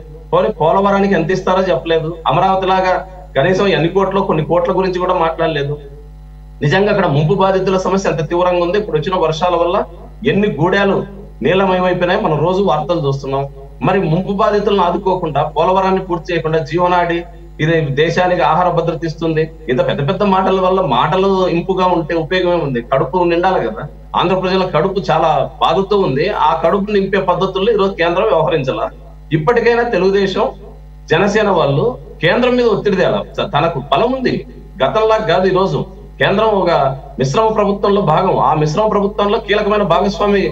పోలవరానికి ఎంత ఇస్తారో చెప్పలేదు. అమరావతి లాగా కనీసం ఎన్ని కోట్లు, కొన్ని కోట్ల గురించి కూడా మాట్లాడలేదు. నిజంగా అక్కడ ముంపు బాధితుల సమస్య ఎంత తీవ్రంగా ఉంది. ఇప్పుడు వచ్చిన వర్షాల వల్ల ఎన్ని గూడాలు నీలమయమైపోయినాయి మనం రోజు వార్తలు చూస్తున్నాం. మరి ముంపు బాధితులను ఆదుకోకుండా, పోలవరాన్ని పూర్తి చేయకుండా జీవనాడి ఇది దేశానికి ఆహార భద్రత ఇస్తుంది. ఇంత పెద్ద పెద్ద మాటల వల్ల మాటలు ఇంపుగా ఉంటే ఉపయోగమే ఉంది? కడుపు నిండాలి కదా. ఆంధ్ర ప్రజల కడుపు చాలా బాధతో ఉంది. ఆ కడుపు నింపే పద్ధతుల్లో ఈరోజు కేంద్రం వ్యవహరించాల. ఇప్పటికైనా తెలుగుదేశం జనసేన వాళ్ళు కేంద్రం మీద ఒత్తిడి తేలా. తనకు బలం ఉంది, గతంలా కాదు. ఈ రోజు కేంద్రం ఒక మిశ్రమ ప్రభుత్వంలో భాగం. ఆ మిశ్రమ ప్రభుత్వంలో కీలకమైన భాగస్వామి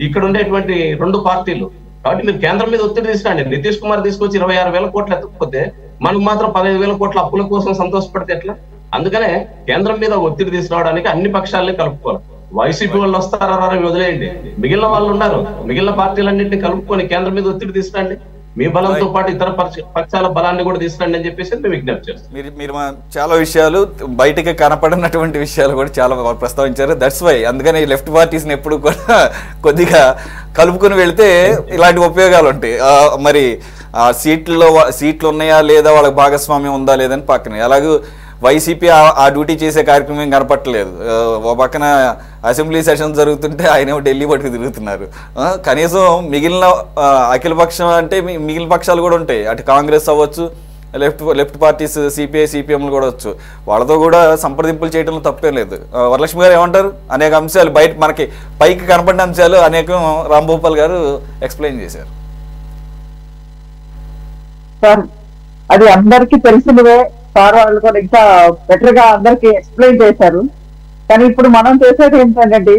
ఇక్కడ ఉండేటువంటి 2 పార్టీలు. కాబట్టి మీరు కేంద్రం మీద ఒత్తిడి తీసుకురండి. నితీష్ కుమార్ తీసుకొచ్చి 26,000 కోట్లు ఎత్తకపోతే మనం మాత్రం 15,000 కోట్ల అప్పుల కోసం సంతోషపడితే ఎట్లా? అందుకనే కేంద్రం మీద ఒత్తిడి తీసుకురావడానికి అన్ని పక్షాలని కలుపుకోవాలి. వైసీపీ వాళ్ళు వస్తారా వదిలేయండి, మిగిలిన వాళ్ళు ఉన్నారు, మిగిలిన పార్టీలన్నింటినీ కలుపుకొని కేంద్రం మీద ఒత్తిడి తీసుకురండి. మీ బలంతో పాటు ఇతర పక్షాల బలాన్ని కూడా తీసుకురండి అని చెప్పేసి మేము విజ్ఞప్తి చేస్తాం. మీరు చాలా విషయాలు, బయటకి కనపడినటువంటి విషయాలు కూడా చాలా ప్రస్తావించారు. దట్స్ వై అందుకని లెఫ్ట్ పార్టీస్ని ఎప్పుడు కూడా కొద్దిగా కలుపుకొని వెళితే ఇలాంటి ఉపయోగాలు ఉంటాయి. మరి సీట్లు ఉన్నాయా లేదా, వాళ్ళకి భాగస్వామ్యం ఉందా లేదని పక్కన, అలాగే వైసీపీ ఆ డ్యూటీ చేసే కార్యక్రమం కనపట్టలేదు. ఓ పక్కన అసెంబ్లీ సెషన్స్ జరుగుతుంటే ఆయనేమో ఢిల్లీ పట్టుకు తిరుగుతున్నారు. కనీసం మిగిలిన అఖిల పక్షం అంటే మిగిలిన పక్షాలు కూడా ఉంటాయి, అటు కాంగ్రెస్ అవ్వచ్చు, లెఫ్ట్ పార్టీస్ సిపిఐ సిపిఎంలు కూడా వచ్చు, వాళ్ళతో కూడా సంప్రదింపులు చేయడంలో తప్పేం లేదు. వరలక్ష్మి గారు ఏమంటారు? అనేక అంశాలు బయట మనకి పైకి కనపడిన అంశాలు అనేకం రాంభూపాల్ గారు ఎక్స్ప్లెయిన్ చేశారు. సార్ అది అందరికీ తెలిసినవే. సార్ వాళ్ళు కూడా ఇంకా బెటర్ గా అందరికి ఎక్స్ప్లెయిన్ చేశారు. కానీ ఇప్పుడు మనం చేసేది ఏంటంటే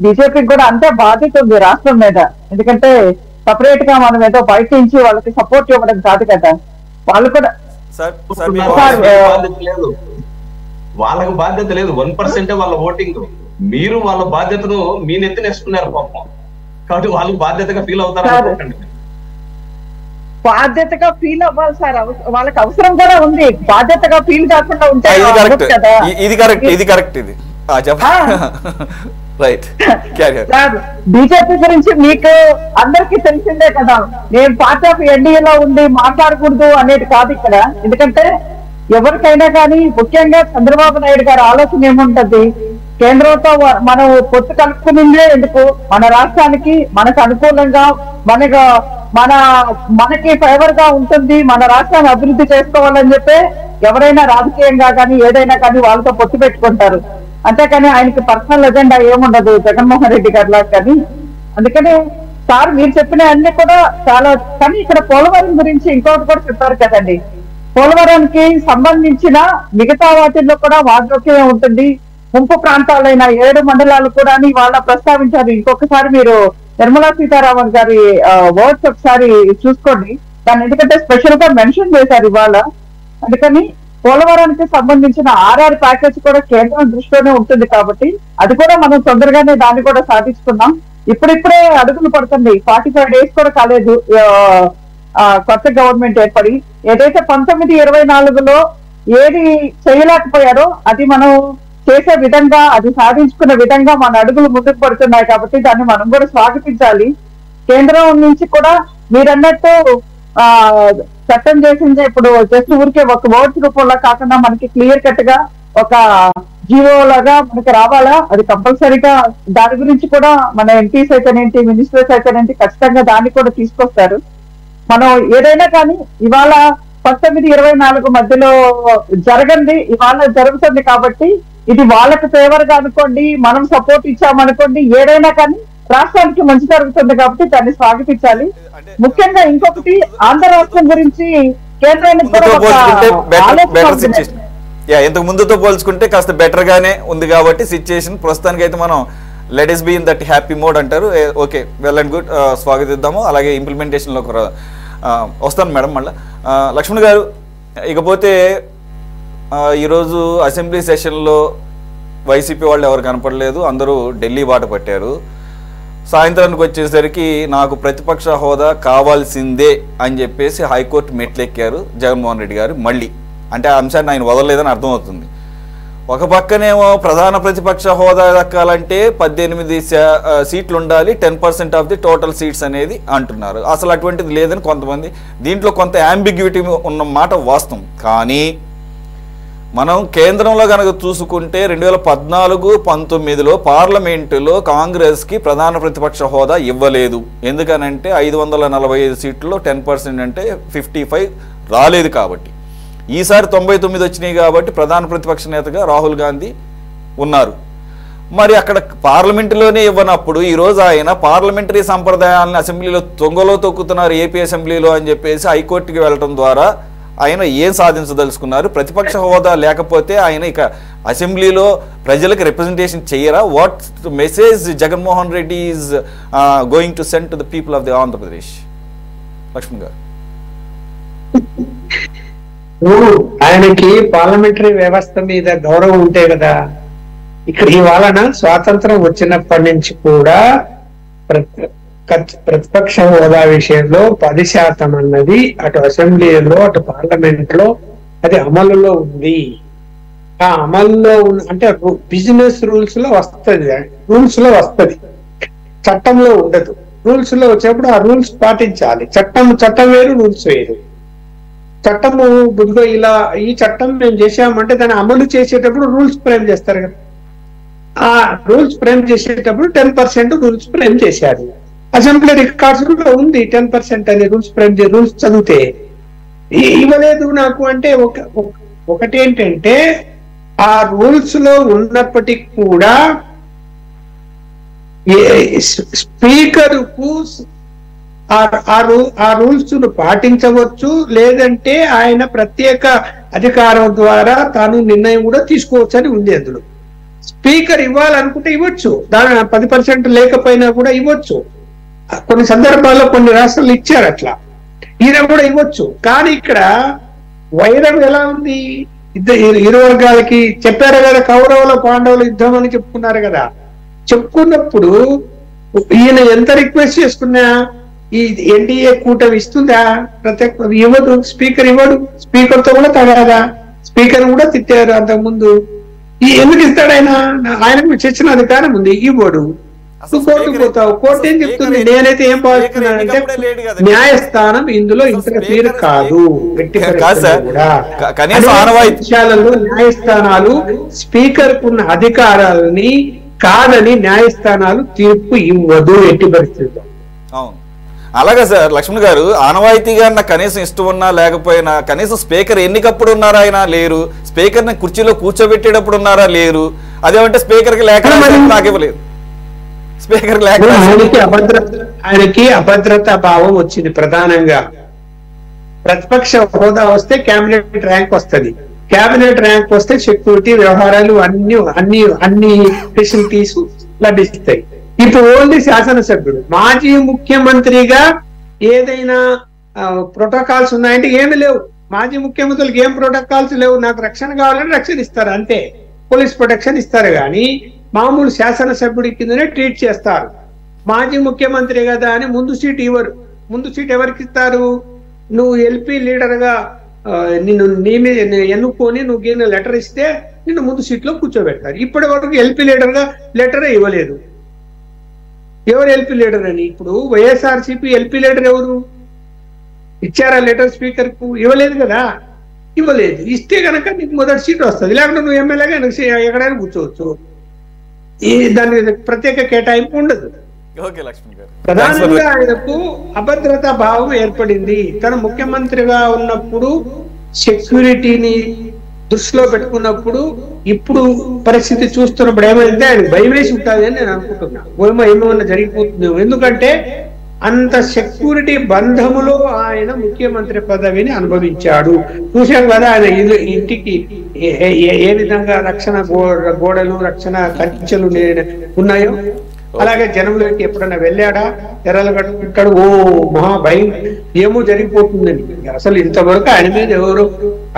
బీజేపీకి కూడా అంతే బాధ్యత ఉంది రాష్ట్రం మీద. ఎందుకంటే సపరేట్ గా మనం ఏదో బయట నుంచి వాళ్ళకి సపోర్ట్ ఇవ్వడం కాదు కదా. వాళ్ళు కూడా వాళ్ళకి బాధ్యత లేదు. 1% వాళ్ళ ఓటింగ్. మీరు వాళ్ళ బాధ్యతను మీ నెత్తినేసుకున్నారు పాపం. కాబట్టి వాళ్ళు బాధ్యతగా ఫీల్ అవుతారు. బాధ్యతగా ఫీల్ అవ్వాలి సార్. వాళ్ళకి అవసరం కూడా ఉంది. బాధ్యతగా ఫీల్ కాకుండా ఉంటే బీజేపీ గురించి మీకు అందరికీ తెలిసిందే కదా. నేను పార్టీ ఆఫ్ ఎన్డీఏలో ఉండి మాట్లాడకూడదు అనేది కాదు ఇక్కడ. ఎందుకంటే ఎవరికైనా కానీ ముఖ్యంగా చంద్రబాబు నాయుడు గారి ఆలోచన ఏముంటది, కేంద్రంతో మనం పొత్తు కలుపుకునిందే ఎందుకు, మన రాష్ట్రానికి మనకు అనుకూలంగా మనకి ఫేవర్ గా ఉంటుంది, మన రాష్ట్రాన్ని అభివృద్ధి చేసుకోవాలని చెప్పి ఎవరైనా రాజకీయంగా కానీ ఏదైనా కానీ వాళ్ళతో పొత్తు పెట్టుకుంటారు. అంతేకాని ఆయనకి పర్సనల్ ఎజెండా ఏముండదు జగన్మోహన్ రెడ్డి గారిలా. కానీ అందుకని సార్ మీరు చెప్పిన అన్ని కూడా చాలా. కానీ ఇక్కడ పోలవరం గురించి ఇంకొకటి కూడా చెప్పారు కదండి. పోలవరానికి సంబంధించిన మిగతా వాటిల్లో కూడా వాగ్దానం ఉంటుంది. ముంపు ప్రాంతాలైన 7 మండలాలు కూడా వాళ్ళ ప్రస్తావించారు. ఇంకొకసారి మీరు నిర్మలా సీతారామన్ గారి వర్డ్స్ ఒకసారి చూసుకోండి దాన్ని, ఎందుకంటే స్పెషల్ గా మెన్షన్ చేశారు ఇవాళ. అందుకని పోలవరానికి సంబంధించిన RR ప్యాకేజ్ కూడా కేంద్రం దృష్టిలోనే ఉంటుంది కాబట్టి అది కూడా మనం తొందరగానే దాన్ని కూడా సాధించుకున్నాం. ఇప్పుడిప్పుడే అడుగులు పడుతుంది. 45 days కూడా కాలేదు కొత్త గవర్నమెంట్ ఏర్పడి. ఏదైతే 1924లో ఏది చేయలేకపోయారో అది మనం చేసే విధంగా, అది సాధించుకునే విధంగా మన అడుగులు ముందుకు పడుతున్నాయి కాబట్టి దాన్ని మనం కూడా స్వాగతించాలి. కేంద్రం నుంచి కూడా మీరన్నట్టు చట్టం చేసింది ఇప్పుడు జస్ట్ ఊరికే ఒక వర్డ్స్ రూపంలో కాకుండా మనకి క్లియర్ కట్ గా ఒక జీవో లాగా మనకి రావాలా. అది కంపల్సరీగా దాని గురించి కూడా మన ఎంపీస్ అయితేనేంటి, మినిస్టర్స్ అయితేనేంటి ఖచ్చితంగా దాన్ని కూడా తీసుకొస్తారు. మనం ఏదైనా కానీ ఇవాళ 1924 మధ్యలో జరగండి, ఇవాళ జరుగుతుంది కాబట్టి ఇది వాళ్ళకి ఫేవర్ గా అనుకోండి, మనం సపోర్ట్ ఇచ్చామనుకోండి, ఏదైనా కానీ రాష్ట్రానికి మంచి జరుగుతుంది కాబట్టి దాన్ని స్వాగతించాలి. ముఖ్యంగా ఇంకొకటి ఆంధ్ర రాష్ట్రం గురించి కేంద్రానికి ఇంతకు ముందుతో పోల్చుకుంటే కాస్త బెటర్ గానే ఉంది కాబట్టి సిచ్యుయేషన్ ప్రస్తుతానికి అయితే మనం let us be in that happy mode అంటారు. ఓకే, వెల్ అండ్ గుడ్, స్వాగతిద్దాము. అలాగే ఇంప్లిమెంటేషన్లో వస్తాను మేడం. మళ్ళీ లక్ష్మణ్ గారు, ఇకపోతే ఈరోజు అసెంబ్లీ సెషన్లో వైసీపీ వాళ్ళు ఎవరు కనపడలేదు, అందరూ ఢిల్లీ బాట పట్టారు. సాయంత్రానికి వచ్చేసరికి నాకు ప్రతిపక్ష హోదా కావాల్సిందే అని చెప్పేసి హైకోర్టు మెట్లెక్కారు జగన్మోహన్ రెడ్డి గారు. మళ్ళీ అంటే ఆ అంశాన్ని ఆయన వదలలేదని అర్థమవుతుంది. ఒక పక్కనేమో ప్రధాన ప్రతిపక్ష హోదా దక్కాలంటే 18 సీట్లు ఉండాలి, 10% ఆఫ్ ది టోటల్ సీట్స్ అనేది అంటున్నారు. అసలు అటువంటిది లేదని కొంతమంది, దీంట్లో కొంత యాంబిగ్యూటీ ఉన్న మాట వాస్తవం. కానీ మనం కేంద్రంలో కనుక చూసుకుంటే 2014-19లో పార్లమెంటులో కాంగ్రెస్కి ప్రధాన ప్రతిపక్ష హోదా ఇవ్వలేదు. ఎందుకనంటే 545 సీట్లలో 10% అంటే 55 రాలేదు కాబట్టి. ఈసారి 99 వచ్చినాయి కాబట్టి ప్రధాన ప్రతిపక్ష నేతగా రాహుల్ గాంధీ ఉన్నారు. మరి అక్కడ పార్లమెంటులోనే ఇవ్వనప్పుడు ఈరోజు ఆయన పార్లమెంటరీ సంప్రదాయాలను అసెంబ్లీలో తొంగలో తొక్కుతున్నారు ఏపీ అసెంబ్లీలో అని చెప్పేసి హైకోర్టుకి వెళ్ళటం ద్వారా ఆయన ఏం సాధించదలుచుకున్నారు? ప్రతిపక్ష హోదా లేకపోతే ఆయన ఇక అసెంబ్లీలో ప్రజలకు రిప్రజెంటేషన్ చేయరా? What message Jaganmohan Reddy is going to send to the people of the Andhra Pradesh? Laxman గారు, ఆయనకి పార్లమెంటరీ వ్యవస్థ మీద గౌరవం ఉంటే కదా. ఇక్కడ ఇవాళ స్వాతంత్రం వచ్చినప్పటి నుంచి కూడా ప్రతిపక్ష హోదా విషయంలో 10% అన్నది అటు అసెంబ్లీలో అటు పార్లమెంట్ లో అది అమలులో ఉంది. ఆ అమల్లో అంటే బిజినెస్ రూల్స్ లో వస్తుంది, చట్టంలో ఉండదు. రూల్స్ లో వచ్చేప్పుడు ఆ రూల్స్ పాటించాలి. చట్టం వేరు, రూల్స్ వేరు. చట్టము బుద్ధిగా ఇలా ఈ చట్టం మేము చేసామంటే దాన్ని అమలు చేసేటప్పుడు రూల్స్ ఫ్రేమ్ చేస్తారు కదా. ఆ రూల్స్ ఫ్రేమ్ చేసేటప్పుడు 10% రూల్స్ ఫ్రేమ్ చేశారు. అసెంబ్లీ రికార్డ్స్ లో ఉంది 10% అనే రూల్స్ చదివితే. ఇవ్వలేదు నాకు అంటే ఒకటి ఏంటంటే ఆ రూల్స్ లో ఉన్నప్పటికీ కూడా స్పీకర్ కు ఆ రూల్స్ ను పాటించవచ్చు, లేదంటే ఆయన ప్రత్యేక అధికారం ద్వారా తాను నిర్ణయం కూడా తీసుకోవచ్చు అని ఉంది అందులో. స్పీకర్ ఇవ్వాలనుకుంటే ఇవ్వచ్చు, దాని 10% లేకపోయినా కూడా ఇవ్వచ్చు. కొన్ని సందర్భాల్లో కొన్ని రాష్ట్రాలు ఇచ్చారు అట్లా, ఈయన కూడా ఇవ్వచ్చు. కానీ ఇక్కడ వైరం ఎలా ఉంది, ఇరు వర్గాలకి చెప్పారు కదా, కౌరవుల పాండవుల యుద్ధం అని చెప్పుకున్నారు కదా. చెప్పుకున్నప్పుడు ఈయన ఎంత రిక్వెస్ట్ చేసుకున్నా ఈ ఎన్డీఏ కూటమి ఇస్తుందా? ప్రత్యేక ఇవ్వదు, స్పీకర్ ఇవ్వడు. స్పీకర్ తో కూడా తగాదా, స్పీకర్ కూడా తిట్టారు అంతకుముందు. ఎందుకు ఇస్తాడు ఆయన? ఆయనకు చర్చన అధికారం ఉంది, ఇవ్వడు. నువ్వు కోర్టుకు పోతావు, కోర్టు ఏం చెప్తుంది? నేనైతే ఏం భావిస్తున్నానంటే న్యాయస్థానం ఇందులో ఇంటర్ఫీర్ కాదు, విషయాలలో న్యాయస్థానాలు స్పీకర్ కున్న అధికారాలని కాదని న్యాయస్థానాలు తీర్పు ఇవ్వదు ఎట్టి పరిస్థితుల్లో. అవును, అలాగే సార్. లక్ష్మణ్ గారు, ఆనవాయితీగా నాకు కనీసం ఇష్టం ఉన్నా లేకపోయినా కనీసం స్పీకర్ ఎన్నికప్పుడు ఉన్నారా? ఆయన లేరు. స్పీకర్ ని కుర్చీలో కూర్చోబెట్టేటప్పుడు ఉన్నారా? లేరు. అదేమంటే స్పీకర్ కి లేఖ నాకు ఇవ్వలేదు. స్పీకర్ ఆయనకి అభద్రతా భావం వచ్చింది. ప్రధానంగా ప్రతిపక్ష హోదా వస్తే క్యాబినెట్ ర్యాంక్ వస్తుంది, క్యాబినెట్ ర్యాంక్ వస్తే సెక్యూరిటీ వ్యవహారాలు అన్ని ఫెసిలిటీస్ లభిస్తాయి. ఇప్పుడు ఓన్లీ శాసనసభ్యుడు, మాజీ ముఖ్యమంత్రిగా ఏదైనా ప్రోటోకాల్స్ ఉన్నాయంటే ఏమి లేవు. మాజీ ముఖ్యమంత్రులకు ఏం ప్రోటోకాల్స్ లేవు. నాకు రక్షణ కావాలని రక్షణ ఇస్తారు అంతే, పోలీస్ ప్రొటెక్షన్ ఇస్తారు. కానీ మామూలు శాసనసభ్యుడి కిందనే ట్రీట్ చేస్తారు. మాజీ ముఖ్యమంత్రి కదా అని ముందు సీట్ ఇవ్వరు. ముందు సీట్ ఎవరికి ఇస్తారు? నువ్వు ఎల్పీ లీడర్ గా నిన్ను ఎన్నుకొని నువ్వు లెటర్ ఇస్తే నిన్ను ముందు సీట్ లో కూర్చోబెడతారు. ఇప్పటి వరకు ఎల్పీ లీడర్ గా లెటరే ఇవ్వలేదు. ఎవరు ఎల్పీ లీడర్ అని? ఇప్పుడు వైఎస్ఆర్సీపీ ఎల్పీ లీడర్ ఎవరు ఇచ్చారా లెటర్? స్పీకర్ కు ఇవ్వలేదు కదా, ఇవ్వలేదు. ఇస్తే కనుక నీకు మొదటి సీట్ వస్తుంది, లేకుంటే నువ్వు ఎమ్మెల్యేగా ఎక్కడైనా కూర్చోవచ్చు. దాని ప్రత్యేక కేటాయింపు ఉండదు. ప్రధానంగా ఆయనకు అభద్రతా భావం ఏర్పడింది. తను ముఖ్యమంత్రిగా ఉన్నప్పుడు సెక్యూరిటీని దృష్టిలో పెట్టుకున్నప్పుడు, ఇప్పుడు పరిస్థితి చూస్తున్నప్పుడు ఏమైందంటే ఆయన భయం వేసి ఉంటుంది అని నేను అనుకుంటున్నా. ఏమన్నా జరిగిపోతుంది. ఎందుకంటే అంత సెక్యూరిటీ బంధములో ఆయన ముఖ్యమంత్రి పదవిని అనుభవించాడు. చూశాం కదా ఆయన ఇంటికి ఏ విధంగా రక్షణ గోడలు, రక్షణ కంచెలు ఉన్నాయో. అలాగే జనంలోకి ఎప్పుడన్నా వెళ్ళాడా, ఎర్రలు కట్టుకుంటాడు. ఓ మహా భయం, ఏమో జరిగిపోతుందని. అసలు ఇంతవరకు ఆయన మీద ఎవరు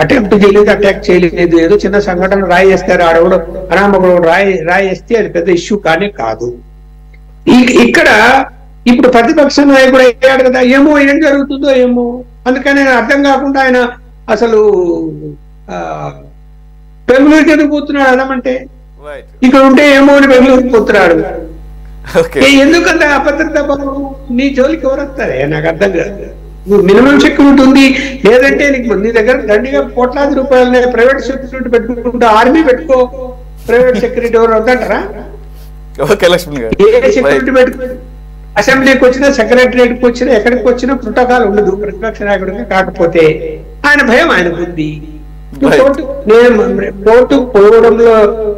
అటెంప్ట్ చేయలేదు, అటాక్ చేయలేదు. ఏదో చిన్న సంఘటన రాయేస్తారు, ఆడవడం అనామకుడు రాయేస్తే అది పెద్ద ఇష్యూ కానే కాదు. ఇక్కడ ఇప్పుడు ప్రతిపక్ష నాయకుడు అయ్యాడు కదా, ఏమో ఏం జరుగుతుందో ఏమో. అందుకని అర్థం కాకుండా ఆయన అసలు బెంగళూరుకి ఎందుకు పోతున్నాడు అనమంటే, ఇక్కడ ఉంటే ఏమో అని బెంగళూరుకి పోతున్నాడు. ఎందుకంత అభద్రతా భావం? నీ జోలికి ఎవరు వస్తారే? నాకు అర్థం కాదు. నువ్వు మినిమం సెక్యూరిటీ ఉంది, లేదంటే నీ దగ్గర దండిగా కోట్లాది రూపాయలు ప్రైవేట్ సెక్యూరిటీ పెట్టుకుంటూ ఆర్మీ పెట్టుకో. ప్రైవేట్ సెక్యూరిటీ ఎవరు వద్దంటారా? ఏ సెక్యూరిటీ పెట్టుకో. అసెంబ్లీకి వచ్చినా, సెక్రటరియట్కి వచ్చినా, ఎక్కడికి వచ్చినా ప్రోటోకాల్ ఉండదు ప్రతిపక్ష నాయకుడికి. కాకపోతే ఆయన భయం ఆయనకు ఉంది. కోర్టు పోవడంలో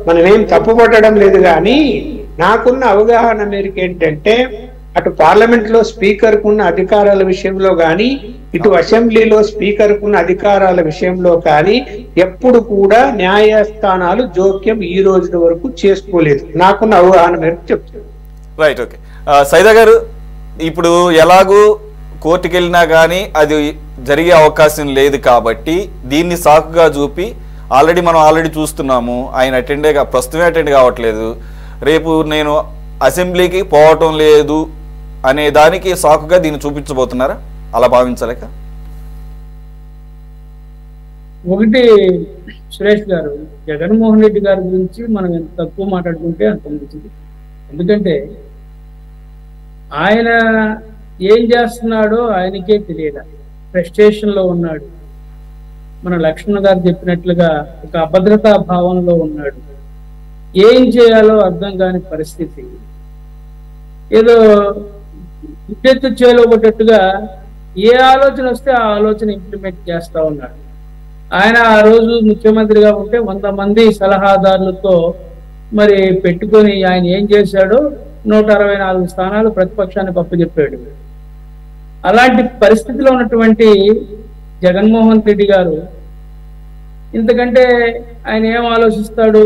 మనం ఏం తప్పుపట్టడం లేదు. కానీ నాకున్న అవగాహన మేరకు ఏంటంటే, అటు పార్లమెంట్ లో స్పీకర్ కున్న అధికారాల విషయంలో కానీ, ఇటు అసెంబ్లీలో స్పీకర్ కున్న అధికారాల విషయంలో కానీ ఎప్పుడు కూడా న్యాయస్థానాలు జోక్యం ఈ రోజు వరకు చేసుకోలేదు. నాకున్న అవగాహన మేరకు చెప్తాను. Right, okay. సైదా గారు, ఇప్పుడు ఎలాగూ కోర్టుకి వెళ్ళినా కానీ అది జరిగే అవకాశం లేదు కాబట్టి దీన్ని సాకుగా చూపి మనం ఆల్రెడీ చూస్తున్నాము. ఆయన ప్రస్తుతమే అటెండ్ కావట్లేదు. రేపు నేను అసెంబ్లీకి పోవటం లేదు అనే దానికి సాకుగా దీన్ని చూపించబోతున్నారా? అలా భావించలేక ఒకటి సురేష్ గారు, జగన్మోహన్ రెడ్డి గారి గురించి మనం ఎంత తక్కువ మాట్లాడుకుంటే అంత మంచిది. ఎందుకంటే ఆయన ఏం చేస్తున్నాడో ఆయనకే తెలియదు, ఫ్రస్ట్రేషన్ లో ఉన్నాడు. మన లక్ష్మణ్ గారు చెప్పినట్లుగా ఒక అభద్రతా భావంలో ఉన్నాడు. ఏం చేయాలో అర్థం కాని పరిస్థితి. ఏదో గుడ్డెత్తు చేయలోబట్టట్టుగా ఏ ఆలోచన వస్తే ఆ ఆలోచన ఇంప్లిమెంట్ చేస్తా ఉన్నాడు. ఆయన ఆ రోజు ముఖ్యమంత్రిగా ఉంటే 100 మంది సలహాదారులతో మరి పెట్టుకొని ఆయన ఏం చేశాడో 164 స్థానాలు ప్రతిపక్షానికి అప్పచెప్పాడు. అలాంటి పరిస్థితిలో ఉన్నటువంటి జగన్మోహన్ రెడ్డి గారు ఇంతకంటే ఆయన ఏం ఆలోచిస్తాడు?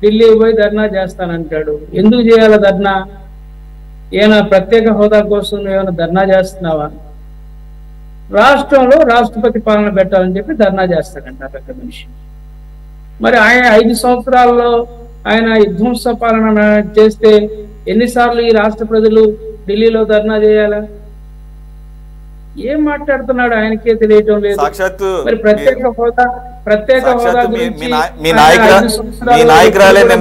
ఢిల్లీ పోయి ధర్నా చేస్తానంటాడు. ఎందుకు చేయాల ధర్నా? ఏమైనా ప్రత్యేక హోదా కోసం ఏమైనా ధర్నా చేస్తున్నావా? రాష్ట్రంలో రాష్ట్రపతి పాలన పెట్టాలని చెప్పి ధర్నా చేస్తాడంట పెద్ద మనిషి. మరి ఆయన 5 సంవత్సరాల్లో ఆయన విధ్వంస పాలన చేస్తే ఎన్నిసార్లు ఈ రాష్ట్ర ప్రజలు ఢిల్లీలో ధర్నా చేయాలా? ఏం మాట్లాడుతున్నాడు ఆయనకే తెలియటం లేదు. మరి ప్రత్యేక హోదా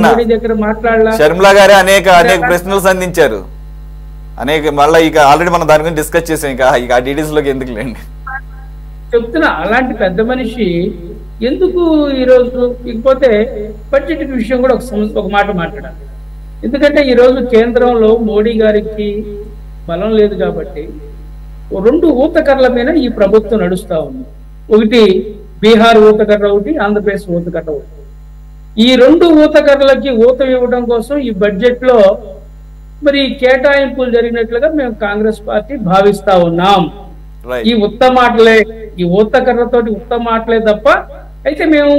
మోడీ దగ్గర మాట్లాడాల. షర్మిలా గారే అనేక ప్రశ్నలు సంధించారు. మళ్ళీ ఇక ఆల్రెడీ మనం దాని గురించి డిస్కస్ చేసాం. ఇక ఆ డీటెయిల్స్ లోకి ఎందుకు లేండి చెప్తున్నా. అలాంటి పెద్ద మనిషి ఎందుకు ఈరోజు ఇకపోతే బడ్జెట్ విషయం కూడా ఒక మాట మాట్లాడాలి. ఎందుకంటే ఈరోజు కేంద్రంలో మోడీ గారికి బలం లేదు కాబట్టి 2 ఊతకర్ల మీద ఈ ప్రభుత్వం నడుస్తా ఉంది. ఒకటి బీహార్ ఊతకర్ర, ఒకటి ఆంధ్రప్రదేశ్ ఊతకర్ర. ఈ 2 ఊతకర్రలకి ఊత ఇవ్వడం కోసం ఈ బడ్జెట్ లో మరి కేటాయింపులు జరిగినట్లుగా మేము కాంగ్రెస్ పార్టీ భావిస్తా ఉన్నాం. ఈ ఈ ఊతకర్రతోటి మాటలే తప్ప అయితే మేము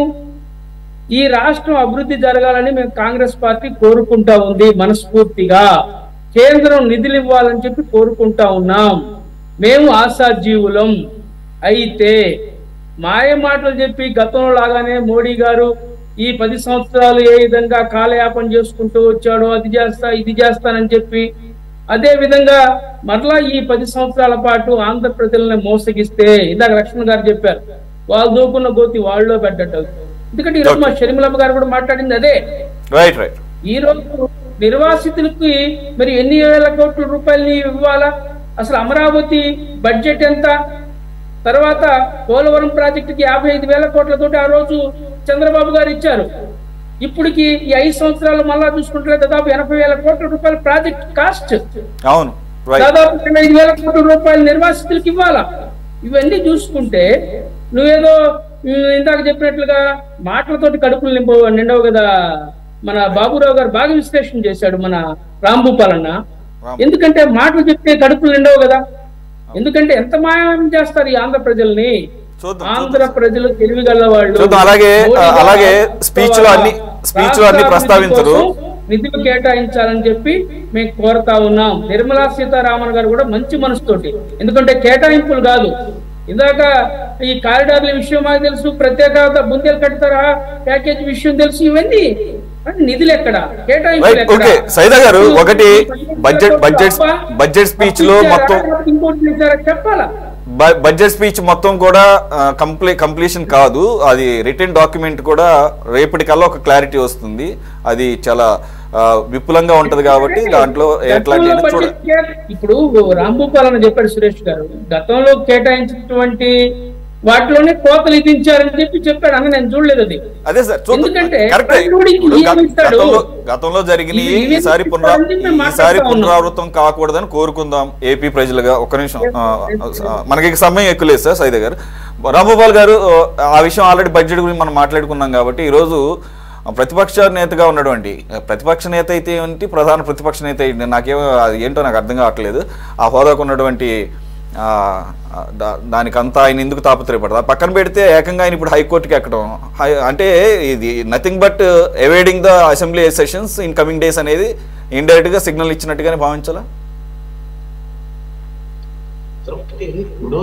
ఈ రాష్ట్రం అభివృద్ధి జరగాలని మేము కాంగ్రెస్ పార్టీ కోరుకుంటా ఉంది. మనస్ఫూర్తిగా కేంద్రం నిధులు ఇవ్వాలని చెప్పి కోరుకుంటా ఉన్నాం. మేము ఆశాజీవులం. అయితే మాయ మాటలు చెప్పి గతంలో లాగానే మోడీ గారు ఈ 10 సంవత్సరాలు ఏ విధంగా కాలయాపన చేసుకుంటూ వచ్చాడో అది చేస్తా ఇది చేస్తానని చెప్పి అదే విధంగా మరలా ఈ 10 సంవత్సరాల పాటు ఆంధ్ర ప్రజలను మోసగిస్తే ఇందాక లక్ష్మణ్ గారు చెప్పారు, వాళ్ళు దూకున్న గోతి వాళ్ళలో పెట్టట్టు. ఎందుకంటే ఈరోజు మా షర్మిలమ్మ గారు కూడా మాట్లాడింది అదే. ఈ రోజు నిర్వాసితులకి మరి ఎన్ని వేల కోట్ల రూపాయలు ఇవ్వాలా? అసలు అమరావతి బడ్జెట్ ఎంత? తర్వాత పోలవరం ప్రాజెక్టుకి 55,000 కోట్లతోటి ఆ రోజు చంద్రబాబు గారు ఇచ్చారు. ఇప్పటికి ఈ 5 సంవత్సరాలు మళ్ళా చూసుకుంటే దాదాపు 80,000 కోట్ల రూపాయల ప్రాజెక్ట్ కాస్ట్. అవును, దాదాపు 25,000 కోట్ల రూపాయలు నిర్వాసితులకు ఇవ్వాలా? ఇవన్నీ చూసుకుంటే నువ్వేదో ఇందాక చెప్పినట్లుగా మాటలతోటి కడుపులు నిండవు కదా. మన బాబురావు గారు బాగా విశ్లేషణ చేశాడు మన రాంభూపాలన్న. ఎందుకంటే మాటలు చెప్తే కడుపులు నిండవు కదా. ఎందుకంటే ఎంత మాయం చేస్తారు ఈ ఆంధ్ర ప్రజల్ని. ఆంధ్ర ప్రజలు తెలివిగల వాళ్ళు. అలాగే స్పీచ్ లో అన్ని ప్రస్తావించరు. నిధులు కేటాయించాలని చెప్పి మేము కోరుతా ఉన్నాం. నిర్మలా సీతారామన్ గారు కూడా మంచి మనసుతోటి, ఎందుకంటే కేటాయింపులు కాదు. ఇందాక ఈ కారిడార్ల విషయం మాకు తెలుసు, ప్రత్యేక బుందేలు కడతారా ప్యాకేజ్ విషయం తెలుసు. ఇవన్నీ నిధులు ఎక్కడ, కేటాయింపులు ఎక్కడ? సైదా గారు, ఒకటి బడ్జెట్ స్పీచ్ లో మొత్తం చెప్పాలా? బడ్జెట్ స్పీచ్ మొత్తం కూడా కంప్లీషన్ కాదు, అది రిటర్న్ డాక్యుమెంట్ కూడా రేపటికల్లా ఒక క్లారిటీ వస్తుంది. అది చాలా విపులంగా ఉంటది కాబట్టి దాంట్లో ఇప్పుడు రాంభూపాలన్న చెప్పాడు సురేష్ గారు, గతంలో కేటాయించినటువంటి వాటిలోనే కోతలు విధించారని చెప్పి చెప్పాడు. అన్న నేను చూడలేదు అది. అదే సార్, ఎందుకంటే గతంలో జరిగిన ఈసారి పునరావృతం కాకూడదని కోరుకుందాం ఏపీ ప్రజలుగా. ఒక్క నిమిషం, మనకి సమయం ఎక్కువ లేదు సార్. సైదా గారు, రాంభూపాల్ గారు, ఆ విషయం ఆల్రెడీ బడ్జెట్ గురించి మనం మాట్లాడుకున్నాం కాబట్టి ఈరోజు ప్రతిపక్ష నేతగా ఉన్నటువంటి ప్రతిపక్ష నేత అయితే ఏంటి, ప్రధాన ప్రతిపక్ష నేత ఏంటో నాకు అర్థం కావట్లేదు. ఆ హోదాకు ఉన్నటువంటి దానికంతా ఆయన ఎందుకు తాపత్రయపడతారు? పక్కన పెడితే ఏకంగా ఆయన ఇప్పుడు హైకోర్టుకి ఎక్కడం అంటే ఇది nothing but avoiding the assembly sessions in coming days అనేది ఇండైరెక్ట్ గా సిగ్నల్ ఇచ్చినట్టుగానే భావించాలా? ఇప్పుడు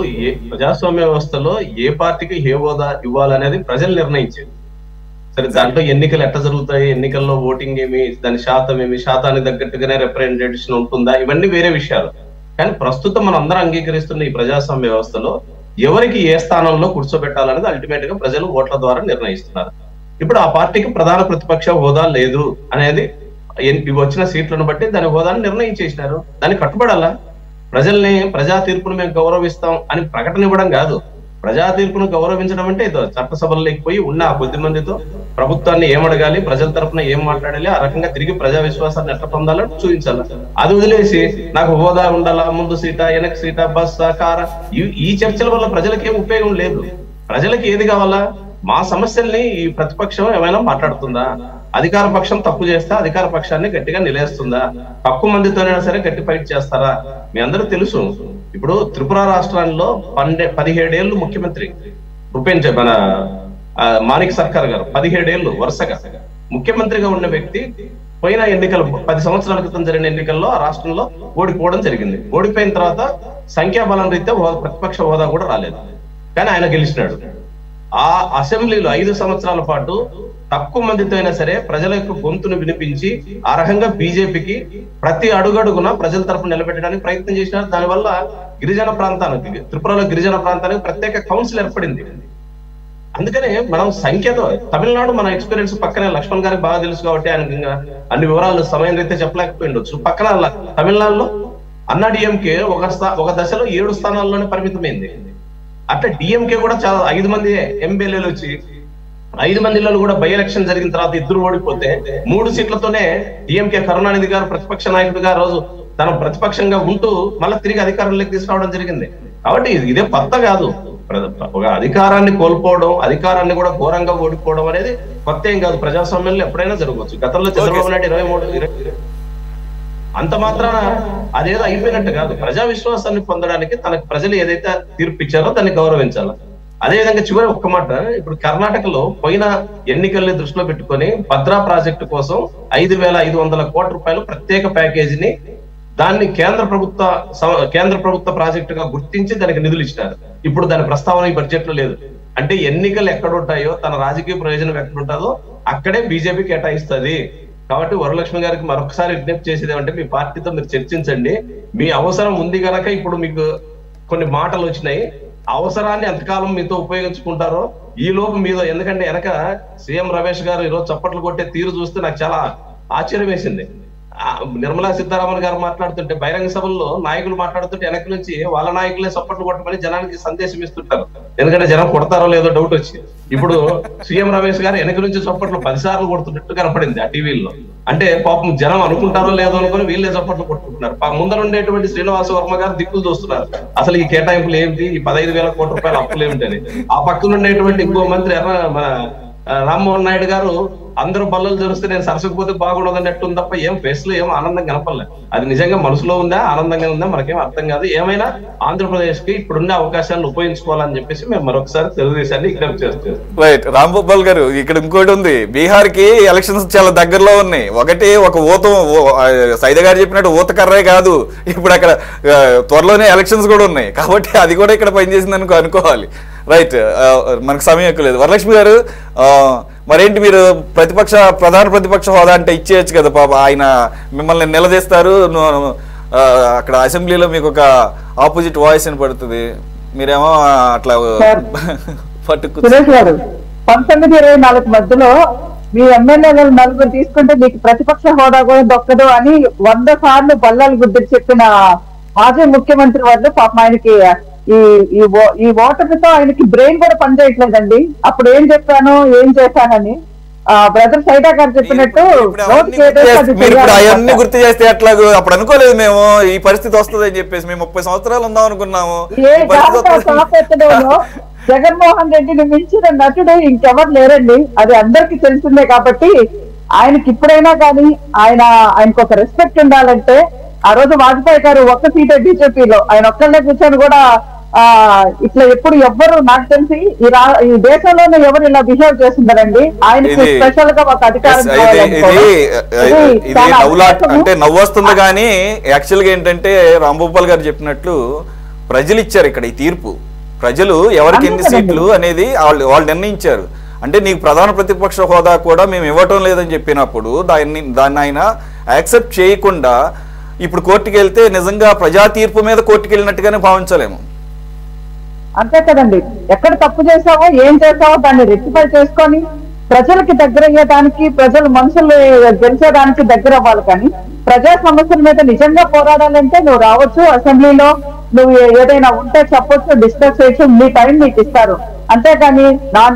ప్రజాస్వామ్య వ్యవస్థలో ఏ పార్టీకి ఏ హోదా ఇవ్వాలనేది ప్రజలు నిర్ణయించేది. సరే, దాంట్లో ఎన్నికలు ఎట్లా జరుగుతాయి, ఎన్నికల్లో ఓటింగ్ ఏమి, దాని శాతం ఏమి, శాతానికి తగ్గట్టుగానే రిప్రజెంటేషన్ ఉంటుందా, ఇవన్నీ వేరే విషయాలు. కానీ ప్రస్తుతం మనం అందరం అంగీకరిస్తున్న ఈ ప్రజాస్వామ్య వ్యవస్థలో ఎవరికి ఏ స్థానంలో కూర్చోబెట్టాలనేది అల్టిమేట్ గా ప్రజలు ఓట్ల ద్వారా నిర్ణయిస్తున్నారు. ఇప్పుడు ఆ పార్టీకి ప్రధాన ప్రతిపక్ష హోదా లేదు అనేది వచ్చిన సీట్లను బట్టి దాని హోదాను నిర్ణయించేసినారు. దాన్ని కట్టుబడాలా? ప్రజల్ని ప్రజా తీర్పును మేము గౌరవిస్తాం అని ప్రకటన ఇవ్వడం కాదు. ప్రజా తీర్పును గౌరవించడం అంటే చట్టసభల్లోకి పోయి ఉన్న కొద్ది మందితో ప్రభుత్వాన్ని ఏమడగాలి, ప్రజల తరఫున ఏం మాట్లాడాలి, ఆ రకంగా తిరిగి ప్రజా విశ్వాసాన్ని ఎట్లా పొందాలని చూపించాలి. అది వదిలేసి నాకు హోదా ఉండాలా, ముందు సీటా, వెనక సీటా, బస్సా, కారా, ఈ చర్చల వల్ల ప్రజలకి ఏం ఉపయోగం లేదు. ప్రజలకి ఏది కావాలా? మా సమస్యల్ని ఈ ప్రతిపక్షం ఏమైనా మాట్లాడుతుందా? అధికార పక్షం తప్పు చేస్తే అధికార పక్షాన్ని గట్టిగా నిలేస్తుందా? తక్కువ మందితోనైనా సరే గట్టి ఫైట్ చేస్తారా? మీ అందరూ తెలుసు, ఇప్పుడు త్రిపుర రాష్ట్రాల్లో 17 ఏళ్ళు ముఖ్యమంత్రి మన మాణిక్ సర్కార్ గారు 17 ఏళ్ళు వరుసగా ముఖ్యమంత్రిగా ఉన్న వ్యక్తి పోయిన ఎన్నికలు 10 సంవత్సరాల క్రితం జరిగిన ఎన్నికల్లో ఆ రాష్ట్రంలో ఓడిపోవడం జరిగింది. ఓడిపోయిన తర్వాత సంఖ్యాబలం రీత్యా ప్రతిపక్ష హోదా కూడా రాలేదు, కానీ ఆయన గెలిచినాడు. ఆ అసెంబ్లీలో 5 సంవత్సరాల పాటు తక్కువ మందితో అయినా సరే ప్రజల యొక్క గొంతును వినిపించి ఆ రకంగా బీజేపీకి ప్రతి అడుగడుగున ప్రజల తరపున నిలబెట్టడానికి ప్రయత్నం చేసినారు. దానివల్ల గిరిజన ప్రాంతానికి, త్రిపురలో గిరిజన ప్రాంతానికి ప్రత్యేక కౌన్సిల్ ఏర్పడింది. అందుకనే మనం సంఖ్యతో తమిళనాడు మన ఎక్స్పీరియన్స్ పక్కనే లక్ష్మణ్ గారికి బాగా తెలుసు కాబట్టి ఆయన అన్ని వివరాలు సమయం రీతే చెప్పలేకపోయిండొచ్చు. పక్కన తమిళనాడులో అన్నా డిఎంకే ఒక దశలో 7 స్థానాల్లోనే పరిమితమైంది. అట్లా డిఎంకే కూడా చాలా 5 మంది ఎమ్మెల్యేలు వచ్చి 5 మందిలో కూడా బై ఎలక్షన్ జరిగిన తర్వాత 2 ఓడిపోతే 3 సీట్లతోనే డిఎంకే కరుణానిధి గారు ప్రతిపక్ష నాయకుడిగా రోజు తన ప్రతిపక్షంగా ఉంటూ మళ్ళీ తిరిగి అధికారంలోకి తీసుకురావడం జరిగింది. కాబట్టి ఇదే కొత్త కాదు. ఒక అధికారాన్ని కోల్పోవడం, అధికారాన్ని కూడా ఘోరంగా ఓడిపోవడం అనేది కొత్త ఏం కాదు. ప్రజాస్వామ్యంలో ఎప్పుడైనా జరగవచ్చు. గతంలో చంద్రబాబు నాయుడు 23 అంత మాత్రాన అదేదో అయిపోయినట్టు కాదు. ప్రజా విశ్వాసాన్ని పొందడానికి తనకు ప్రజలు ఏదైతే తీర్పు ఇచ్చారో దాన్ని గౌరవించాలి. అదేవిధంగా చివరి ఒక్క మాట, ఇప్పుడు కర్ణాటకలో పోయిన ఎన్నికల్ని దృష్టిలో పెట్టుకొని భద్రా ప్రాజెక్టు కోసం 5,500 కోట్ల రూపాయలు ప్రత్యేక ప్యాకేజీని దాన్ని కేంద్ర ప్రభుత్వ ప్రాజెక్టుగా గుర్తించి దానికి నిధులు ఇచ్చినారు. ఇప్పుడు దాని ప్రస్తావన ఈ బడ్జెట్ లో లేదు. అంటే ఎన్నికలు ఎక్కడుంటాయో, తన రాజకీయ ప్రయోజనం ఎక్కడుంటుందో అక్కడే బీజేపీ కేటాయిస్తుంది. కాబట్టి వరలక్ష్మి గారికి మరొకసారి విజ్ఞప్తి చేసేది ఏమంటే, మీ పార్టీతో మీరు చర్చించండి. మీ అవసరం ఉంది కనుక ఇప్పుడు మీకు కొన్ని మాటలు వచ్చినాయి. అవసరాన్ని ఎంతకాలం మీతో ఉపయోగించుకుంటారో ఈ లోపు మీతో, ఎందుకంటే వెనక సీఎం రమేష్ గారు ఈరోజు చప్పట్లు కొట్టే తీరు చూస్తే నాకు చాలా ఆశ్చర్యం వేసింది. నిర్మలా సీతారామన్ గారు మాట్లాడుతుంటే, బహిరంగ సభల్లో నాయకులు మాట్లాడుతుంటే వెనక నుంచి వాళ్ళ నాయకులే సపోర్ట్లు కొట్టమని జనానికి సందేశం ఇస్తుంటారు. ఎందుకంటే జనం కొడతారో లేదో డౌట్ వచ్చి. ఇప్పుడు సీఎం రమేష్ గారు వెనక నుంచి సపోర్ట్లు 10 సార్లు కొడుతున్నట్టు కనపడింది ఆ టీవీల్లో. అంటే పాపం జనం అనుకుంటారో లేదో అనుకుని వీళ్ళే సపోర్ట్లు కొట్టుకుంటున్నారు. ముందర ఉండేటువంటి శ్రీనివాస వర్మ గారు దిక్కులు చూస్తున్నారు, అసలు ఈ కేటాయింపులు ఏమిటి, ఈ 15,000 కోట్ల రూపాయల అప్పులు ఏమిటని. ఆ పక్కన ఉండేటువంటి ఇంకో మంత్రి మన రామ్మోహన్ నాయుడు గారు అందరూ బల్లలు తెరిస్తే నేను సరసకపోతే బాగుండదు అన్నట్టుంది తప్ప ఏం ఫేస్ లో ఏం ఆనందం కనపడలే. అది నిజంగా మనసులో ఉందా, ఆనందంగా ఉందా, మనకేం అర్థం కాదు. ఏమైనా ఆంధ్రప్రదేశ్ కి ఇప్పుడున్న అవకాశాలను ఉపయోగించుకోవాలని చెప్పేసి మేము మరొకసారి తెలుగుదేశాన్ని విజ్ఞప్తి చేస్తాం. రైట్ రాంగోపాల్ గారు, ఇక్కడ ఇంకోటి ఉంది. బీహార్ కి ఎలక్షన్స్ చాలా దగ్గరలో ఉన్నాయి. ఒక ఊతం, సైద గారు చెప్పినట్టు ఊతకర్రే కాదు, ఇప్పుడు అక్కడ త్వరలోనే ఎలక్షన్స్ కూడా ఉన్నాయి. కాబట్టి అది కూడా ఇక్కడ పనిచేసింది అనుకోవాలి. రైట్, మనకు సమయం ఎక్కువ లేదు. వరలక్ష్మి గారు, మరేంటి మీరు ప్రధాన ప్రతిపక్ష హోదా అంటే ఇచ్చేయచ్చు కదా పాప. ఆయన మిమ్మల్ని నిలదీస్తారు, అక్కడ అసెంబ్లీలో మీకు ఒక ఆపోజిట్ వాయిస్ అని పడుతుంది, మీరేమో అట్లా పట్టుకు. 1924 మధ్యలో మీ ఎమ్మెల్యేలను 4 తీసుకుంటే మీకు ప్రతిపక్ష హోదా కూడా దొక్కదు అని 100 సార్లు బల్లాలు గుద్దిరి చెప్పిన మాజీ ముఖ్యమంత్రి వాళ్ళు పాపం ఆయనకి ఈ ఓటమితో ఆయనకి బ్రెయిన్ కూడా పనిచేయట్లేదండి. అప్పుడు ఏం చెప్పాను, ఏం చేశానని బ్రదర్ సైడా గారు చెప్పినట్టు అవన్నీ గుర్తు చేస్తే అట్లా అప్పుడు అనుకోలేదు మేము ఈ పరిస్థితి వస్తుంది అని చెప్పేసి. మేము 30 సంవత్సరాలు ఉందాం అనుకున్నాము. జగన్మోహన్ రెడ్డిని మించిన నటుడు ఇంకెవరు లేరండి, అది అందరికి తెలిసిందే. కాబట్టి ఆయనకి ఇప్పుడైనా కానీ ఆయనకు ఒక రెస్పెక్ట్ ఉండాలంటే, ఆ రోజు వాజ్పేయి గారు 1 సీటే బీజేపీలో ఆయన ఒక్కళ్ళే కూర్చొని కూడా ఇట్లా ఎప్పుడు ఎవ్వరు, నాకు తెలిసి ఈ దేశంలోనే ఎవరు ఇలా బిహేవ్ చేస్తున్నారండి. ఆయనకి స్పెషల్ గా ఒక అధికారం అంటే నవ్వొస్తుంది. కానీ యాక్చువల్ గా ఏంటంటే రాంగోపాల్ గారు చెప్పినట్లు ప్రజలు ఇచ్చారు ఇక్కడ ఈ తీర్పు. ప్రజలు ఎవరికి ఎన్ని సీట్లు అనేది వాళ్ళు నిర్ణయించారు. అంటే నీకు ప్రధాన ప్రతిపక్ష హోదా కూడా మేము ఇవ్వటం లేదని చెప్పినప్పుడు దాన్ని ఆయన యాక్సెప్ట్ చేయకుండా ఇప్పుడు కోర్టుకి వెళ్తే నిజంగా ప్రజా తీర్పు మీద కోర్టుకి వెళ్ళినట్టుగానే భావించలేము. అంతే కదండి, ఎక్కడ తప్పు చేసావో ఏం చేసావో దాన్ని రెక్టిఫై చేసుకొని ప్రజలకి దగ్గర అయ్యేదానికి, ప్రజల మనసులు గెలిచేదానికి దగ్గర అవ్వాలి. కానీ ప్రజా సమస్యల మీద నిజంగా పోరాడాలంటే నువ్వు రావచ్చు అసెంబ్లీలో, నువ్వు ఏదైనా ఉంటే చెప్పొచ్చు, డిస్కస్ చేయొచ్చు, మీ టైం నీకు ఇస్తారు. అంతేగాని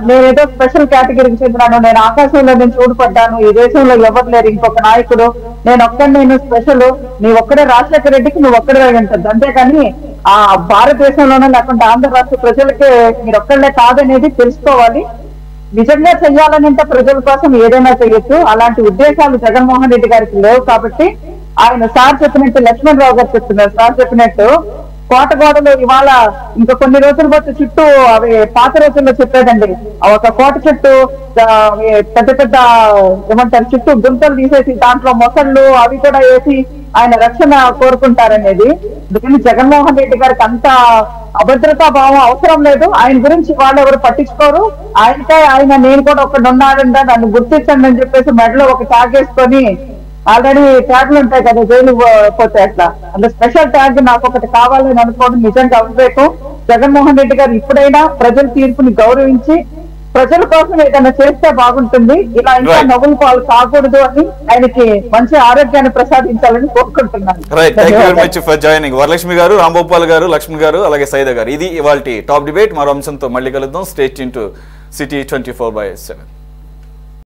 నేనేదో స్పెషల్ కేటగిరీకి చెందినాను, నేను ఆకాశంలో నుంచి ఊడిపడ్డాను, ఈ దేశంలో ఎవరు లేరు ఇంకొక నాయకుడు, నేను స్పెషల్, నీ ఒక్కడే రాజశేఖర రెడ్డికి నువ్వు ఒక్కడే ఉంటుంది. అంతేగాని భారతదేశంలోనే లేకుంటే ఆంధ్ర రాష్ట్ర ప్రజలకే మీరు ఒక్కళ్ళే కాదనేది తెలుసుకోవాలి. నిజంగా చెయ్యాలని అంటే ప్రజల కోసం ఏదైనా చేయొచ్చు. అలాంటి ఉద్దేశాలు జగన్మోహన్ రెడ్డి గారికి లేవు కాబట్టి ఆయన సార్ చెప్పినట్టు, లక్ష్మణ్ రావు గారు చెప్తున్నారు, సార్ చెప్పినట్టు కోటగోడలు ఇవాళ ఇంకా కొన్ని రోజుల బట్టి చుట్టూ అవి పాత రోజుల్లో చెప్పేదండి, ఒక కోట చుట్టూ పెద్ద పెద్ద ఏమంటారు చుట్టూ గుంతలు తీసేసి దాంట్లో మొసళ్ళు అవి కూడా వేసి ఆయన రక్షణ కోరుకుంటారనేది. దీన్ని జగన్మోహన్ రెడ్డి గారికి అంత అభద్రతా భావం అవసరం లేదు. ఆయన గురించి వాళ్ళు ఎవరు పట్టించుకోరు. ఆయన నేను కూడా ఒకడు ఉన్నాడండా నన్ను గుర్తించండి అని చెప్పేసి మెడలో ఒక ట్యాగ్ వేసుకొని, ఆల్రెడీ ట్యాగ్లు ఉంటాయి కదా జైలు పోతే అట్లా, అంటే స్పెషల్ ట్యాగ్ నాకు ఒకటి కావాలని అనుకోవడం నిజంగా అవివేకం. జగన్మోహన్ రెడ్డి గారు ఇప్పుడైనా ప్రజల తీర్పుని గౌరవించి ప్రజల కోసం ఏదైనా చేస్తే బాగుంటుంది. ఇలా ఇంకా నవ్వులు పాలు కాకూడదు అని ఆయనకి మంచి ఆరోగ్యాన్ని ప్రసాదించాలని కోరుకుంటున్నాను. వరలక్ష్మి గారు, రాంభూపాల్ గారు, లక్ష్మి గారు, అలాగే సైదా గారు, ఇది ఇవాల్టి టాప్ డిబేట్. మరో అంశంతో మళ్ళీ కలుద్దాం. Stay tune to City 24/7.